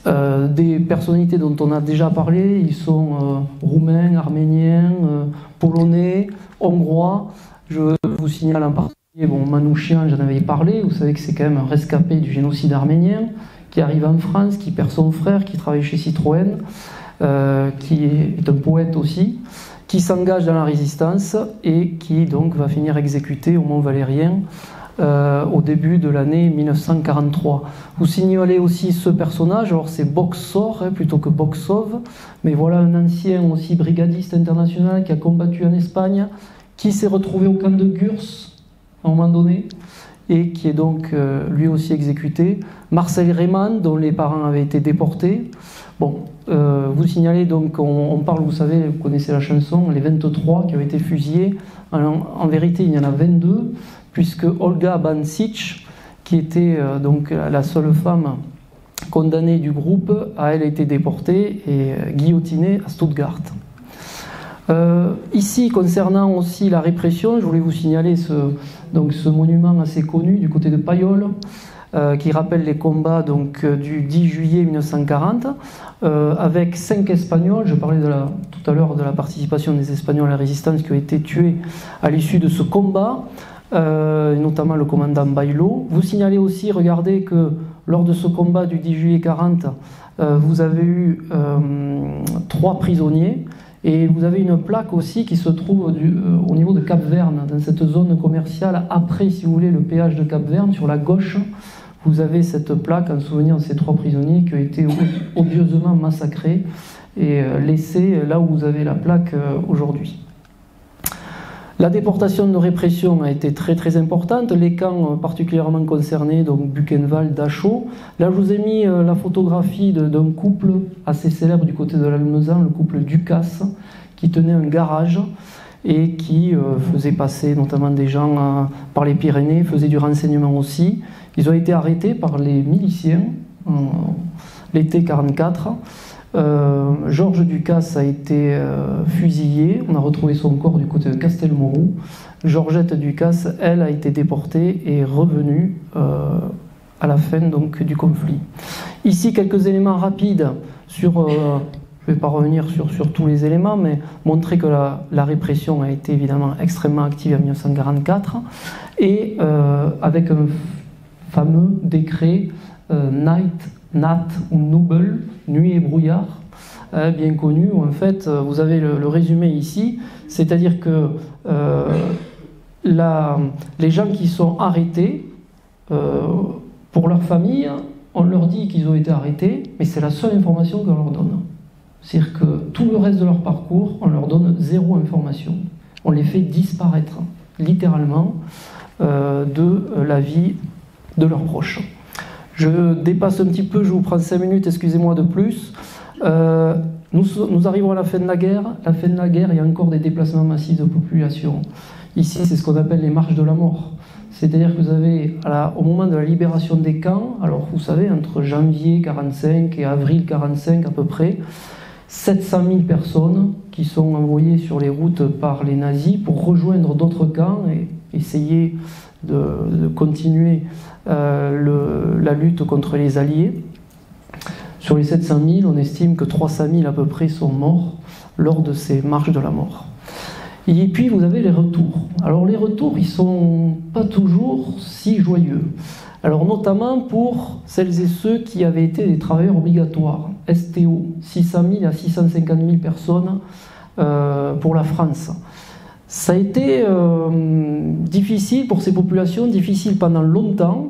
des personnalités dont on a déjà parlé. Ils sont roumains, arméniens, polonais, hongrois. Je vous signale en particulier Manouchian, j'en avais parlé. Vous savez que c'est quand même un rescapé du génocide arménien, qui arrive en France, qui perd son frère, qui travaille chez Citroën, qui est un poète aussi, qui s'engage dans la résistance et qui donc va finir exécuté au Mont Valérien au début de l'année 1943. Vous signalez aussi ce personnage, alors c'est Boksor plutôt que Boksov, mais voilà un ancien aussi brigadiste international qui a combattu en Espagne, qui s'est retrouvé au camp de Gurs à un moment donné, et qui est donc lui aussi exécuté. Marcel Reymann, dont les parents avaient été déportés. Bon, vous signalez donc, on parle, vous savez, vous connaissez la chanson, les 23 qui ont été fusillés. En vérité, il y en a 22, puisque Olga Bancic, qui était donc la seule femme condamnée du groupe, a elle été déportée et guillotinée à Stuttgart. Ici, concernant aussi la répression, je voulais vous signaler ce monument assez connu du côté de Payolle, qui rappelle les combats donc, du 10 juillet 1940, avec 5 Espagnols. Je parlais tout à l'heure de la participation des Espagnols à la résistance qui ont été tués à l'issue de ce combat, notamment le commandant Bailo. Vous signalez aussi, regardez que lors de ce combat du 10 juillet 40, vous avez eu 3 prisonniers. Et vous avez une plaque aussi qui se trouve au niveau de Cap-Verne, dans cette zone commerciale, après, si vous voulez, le péage de Cap-Verne, sur la gauche, vous avez cette plaque en souvenir de ces 3 prisonniers qui ont été odieusement massacrés et laissés là où vous avez la plaque aujourd'hui. La déportation de répression a été très très importante, les camps particulièrement concernés, donc Buchenwald, Dachau. Là je vous ai mis la photographie d'un couple assez célèbre du côté de l'Almezan, le couple Ducasse, qui tenait un garage et qui faisait passer notamment des gens par les Pyrénées, faisait du renseignement aussi. Ils ont été arrêtés par les miliciens l'été 1944. Georges Ducasse a été fusillé, on a retrouvé son corps du côté de Castelmourou. Georgette Ducasse, elle, a été déportée et est revenue à la fin donc, du conflit. Ici, quelques éléments rapides sur... je ne vais pas revenir sur tous les éléments, mais montrer que la répression a été évidemment extrêmement active en 1944, et avec un fameux décret Nat ou Nubel, nuit et brouillard, bien connu, où en fait vous avez le résumé ici, c'est-à-dire que les gens qui sont arrêtés, pour leur famille, on leur dit qu'ils ont été arrêtés, mais c'est la seule information qu'on leur donne. C'est-à-dire que tout le reste de leur parcours, on leur donne 0 information. On les fait disparaître, littéralement, de la vie de leurs proches. Je dépasse un petit peu, je vous prends 5 minutes, excusez-moi de plus. Nous arrivons à la fin de la guerre. La fin de la guerre, il y a encore des déplacements massifs de population. Ici, c'est ce qu'on appelle les marches de la mort. C'est-à-dire que vous avez, au moment de la libération des camps, alors vous savez, entre janvier 1945 et avril 1945 à peu près, 700 000 personnes qui sont envoyées sur les routes par les nazis pour rejoindre d'autres camps et essayer de continuer la lutte contre les Alliés. Sur les 700 000, on estime que 300 000 à peu près sont morts lors de ces marches de la mort. Et puis vous avez les retours. Alors les retours, ils ne sont pas toujours si joyeux. Alors notamment pour celles et ceux qui avaient été des travailleurs obligatoires, STO, 600 000 à 650 000 personnes pour la France. Ça a été difficile pour ces populations, difficile pendant longtemps,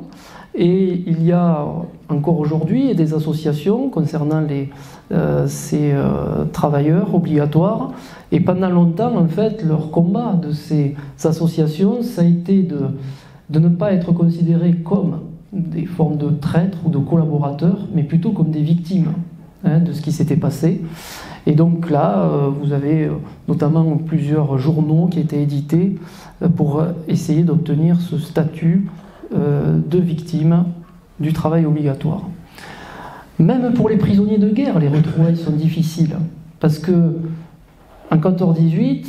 et il y a encore aujourd'hui des associations concernant ces travailleurs obligatoires, et pendant longtemps, en fait, leur combat de ces associations, ça a été de ne pas être considérés comme des formes de traîtres ou de collaborateurs, mais plutôt comme des victimes de ce qui s'était passé. Et donc là, vous avez notamment plusieurs journaux qui étaient édités pour essayer d'obtenir ce statut de victime du travail obligatoire. Même pour les prisonniers de guerre, les retrouvailles sont difficiles, parce que en 14-18,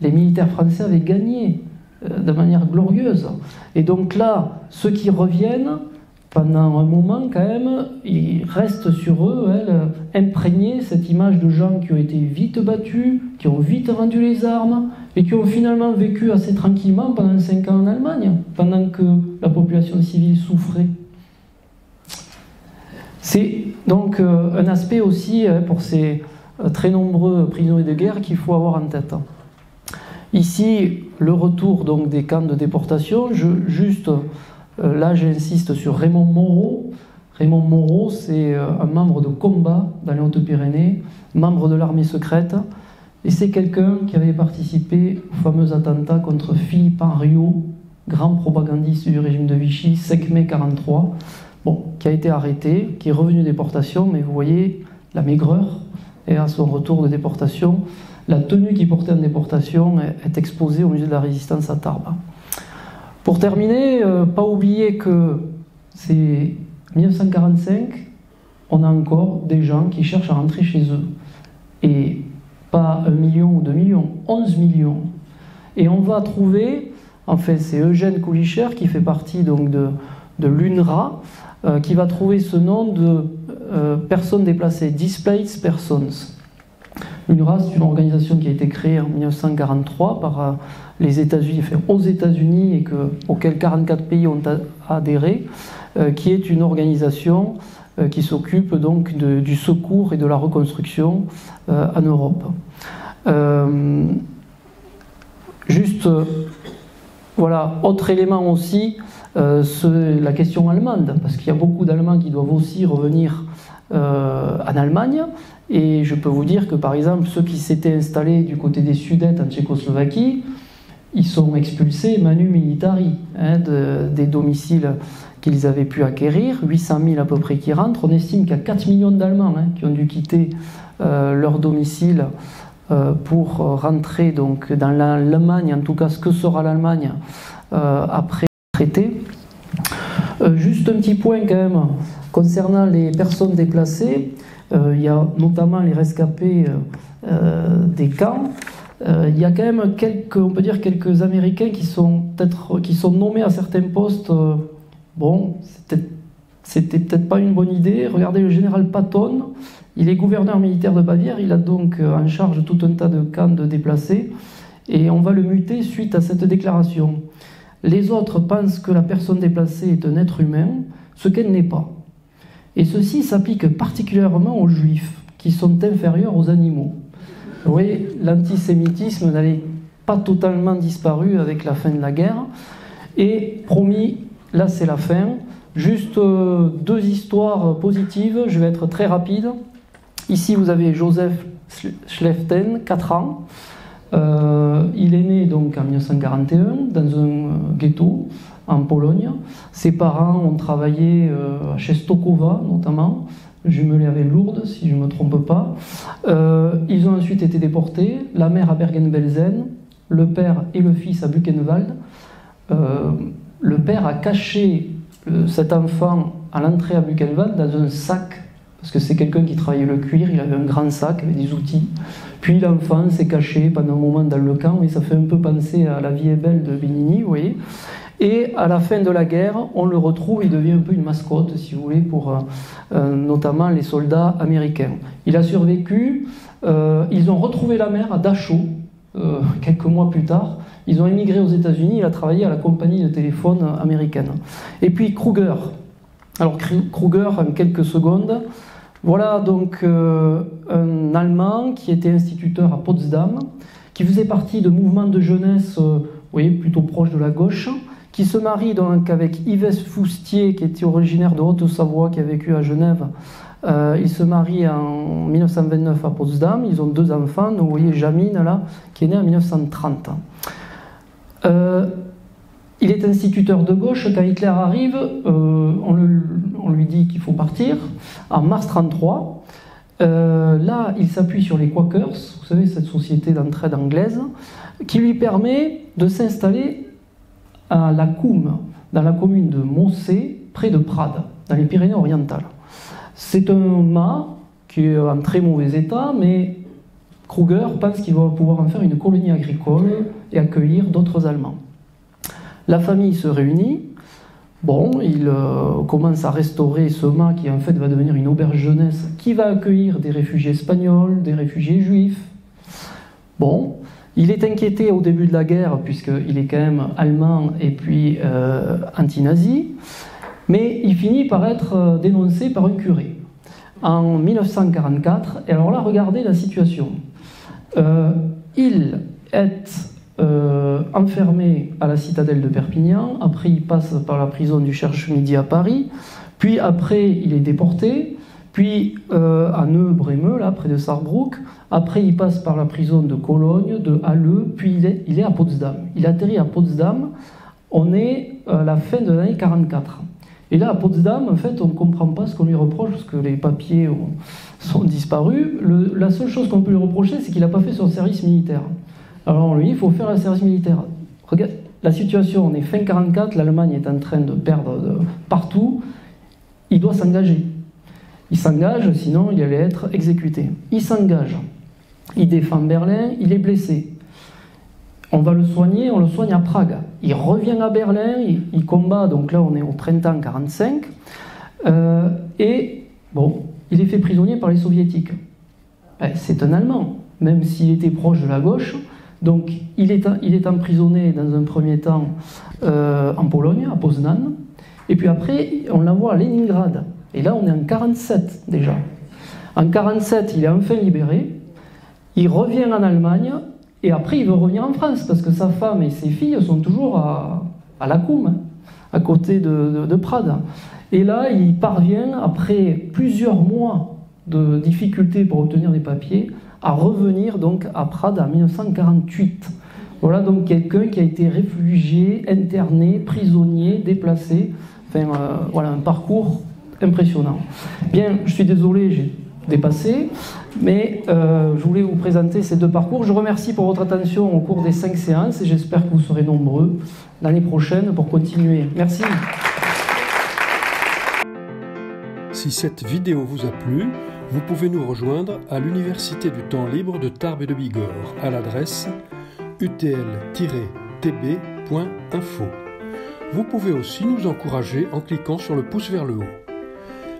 les militaires français avaient gagné de manière glorieuse. Et donc là, ceux qui reviennent, pendant un moment quand même, ils restent sur eux, imprégnés, cette image de gens qui ont été vite battus, qui ont vite rendu les armes, et qui ont finalement vécu assez tranquillement pendant 5 ans en Allemagne, pendant que la population civile souffrait. C'est donc un aspect aussi pour ces très nombreux prisonniers de guerre qu'il faut avoir en tête. Ici, le retour donc des camps de déportation. Là, j'insiste sur Raymond Moreau. Raymond Moreau, c'est un membre de combat dans les Hautes-Pyrénées, membre de l'armée secrète, et c'est quelqu'un qui avait participé au fameux attentat contre Philippe Henriot, grand propagandiste du régime de Vichy, 5 mai 1943, qui a été arrêté, qui est revenu de déportation, mais vous voyez la maigreur, et à son retour de déportation, la tenue qu'il portait en déportation est exposée au musée de la Résistance à Tarbes. Pour terminer, pas oublier que c'est 1945, on a encore des gens qui cherchent à rentrer chez eux. Et pas 1 million ou 2 millions, 11 millions. Et on va trouver, c'est Eugène Koulicher qui fait partie donc de l'UNRWA, qui va trouver ce nom de personnes déplacées, Displaced Persons. L'UNRWA, c'est une organisation qui a été créée en 1943 par les États-Unis, aux États-Unis, et auquel 44 pays ont adhéré, qui est une organisation qui s'occupe donc du secours et de la reconstruction en Europe. Voilà, autre élément aussi, la question allemande, parce qu'il y a beaucoup d'Allemands qui doivent aussi revenir en Allemagne, et je peux vous dire que par exemple ceux qui s'étaient installés du côté des Sudètes en Tchécoslovaquie, ils sont expulsés manu militari des domiciles qu'ils avaient pu acquérir, 800 000 à peu près qui rentrent. On estime qu'il y a 4 millions d'Allemands qui ont dû quitter leur domicile pour rentrer donc dans l'Allemagne, en tout cas ce que sera l'Allemagne après le traité. Juste un petit point quand même concernant les personnes déplacées. Il y a notamment les rescapés des camps. Il y a quand même quelques Américains qui sont nommés à certains postes. C'était peut-être pas une bonne idée. Regardez le général Patton, il est gouverneur militaire de Bavière, il a donc en charge tout un tas de camps de déplacés, et on va le muter suite à cette déclaration. Les autres pensent que la personne déplacée est un être humain, ce qu'elle n'est pas. Et ceci s'applique particulièrement aux juifs, qui sont inférieurs aux animaux. Vous voyez, l'antisémitisme n'avait pas totalement disparu avec la fin de la guerre. Et promis, là c'est la fin. Juste 2 histoires positives, je vais être très rapide. Ici vous avez Joseph Schleften, 4 ans. Il est né donc en 1941 dans un ghetto en Pologne. Ses parents ont travaillé à Częstochowa notamment, jumelé avec Lourdes si je ne me trompe pas. Ils ont ensuite été déportés, la mère à Bergen-Belsen, le père et le fils à Buchenwald. Le père a caché cet enfant à l'entrée à Buchenwald dans un sac, parce que c'est quelqu'un qui travaillait le cuir, il avait un grand sac avec des outils. Puis l'enfant s'est caché pendant un moment dans le camp, et ça fait un peu penser à La vie est belle de Benigni, vous voyez. Et à la fin de la guerre, on le retrouve, il devient un peu une mascotte, si vous voulez, pour notamment les soldats américains. Il a survécu, ils ont retrouvé la mère à Dachau, quelques mois plus tard. Ils ont émigré aux États-Unis, il a travaillé à la compagnie de téléphone américaine. Et puis Kruger. Alors Kruger, en quelques secondes, voilà donc un Allemand qui était instituteur à Potsdam, qui faisait partie de mouvements de jeunesse, vous voyez, plutôt proche de la gauche, qui se marie donc avec Yves Foustier, qui était originaire de Haute-Savoie, qui a vécu à Genève. Il se marie en 1929 à Potsdam, ils ont 2 enfants, donc vous voyez Jamine là, qui est né en 1930. Il est instituteur de gauche. Quand Hitler arrive, on lui dit qu'il faut partir, en mars 1933. Là, il s'appuie sur les Quakers, vous savez, cette société d'entraide anglaise, qui lui permet de s'installer à la Coum, dans la commune de Mossé, près de Prades, dans les Pyrénées-Orientales. C'est un mât qui est en très mauvais état, mais Kruger pense qu'il va pouvoir en faire une colonie agricole et accueillir d'autres Allemands. La famille se réunit. Bon, il commence à restaurer ce mât qui en fait va devenir une auberge jeunesse qui va accueillir des réfugiés espagnols, des réfugiés juifs. Bon, il est inquiété au début de la guerre puisqu'il est quand même allemand et puis anti-nazi, mais il finit par être dénoncé par un curé en 1944. Et alors là, regardez la situation. Il est enfermé à la citadelle de Perpignan, après il passe par la prison du Cherche-Midi à Paris, puis après il est déporté, puis à Neu-Brémeux, là près de Sarrebruck, après il passe par la prison de Cologne, de Halle, puis il est à Potsdam. Il atterrit à Potsdam, on est à la fin de l'année 1944. Et là à Potsdam, en fait, on ne comprend pas ce qu'on lui reproche, parce que les papiers sont disparus. La seule chose qu'on peut lui reprocher, c'est qu'il n'a pas fait son service militaire. Alors lui, il faut faire le service militaire. Regarde la situation, on est fin 1944, l'Allemagne est en train de perdre partout, il doit s'engager. Il s'engage, sinon il allait être exécuté. Il s'engage, il défend Berlin, il est blessé. On va le soigner, on le soigne à Prague. Il revient à Berlin, il combat, donc là on est au printemps 1945, et bon, il est fait prisonnier par les soviétiques. C'est un Allemand, même s'il était proche de la gauche. Donc il est emprisonné dans un premier temps en Pologne, à Poznan, et puis après on l'envoie à Leningrad. Et là on est en 1947 déjà. En 1947 il est enfin libéré, il revient en Allemagne, et après il veut revenir en France, parce que sa femme et ses filles sont toujours à la Coum, à côté de Prades. Et là il parvient, après plusieurs mois de difficultés pour obtenir des papiers, à revenir donc à Prades en 1948. Voilà donc quelqu'un qui a été réfugié, interné, prisonnier, déplacé. Enfin, voilà un parcours impressionnant. Bien, je suis désolé, j'ai dépassé, mais je voulais vous présenter ces 2 parcours. Je remercie pour votre attention au cours des 5 séances et j'espère que vous serez nombreux l'année prochaine pour continuer. Merci. Si cette vidéo vous a plu, vous pouvez nous rejoindre à l'Université du temps libre de Tarbes et de Bigorre à l'adresse utl-tb.info. Vous pouvez aussi nous encourager en cliquant sur le pouce vers le haut.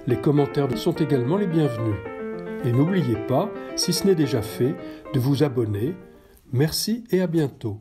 Les commentaires sont également les bienvenus. Et n'oubliez pas, si ce n'est déjà fait, de vous abonner. Merci et à bientôt.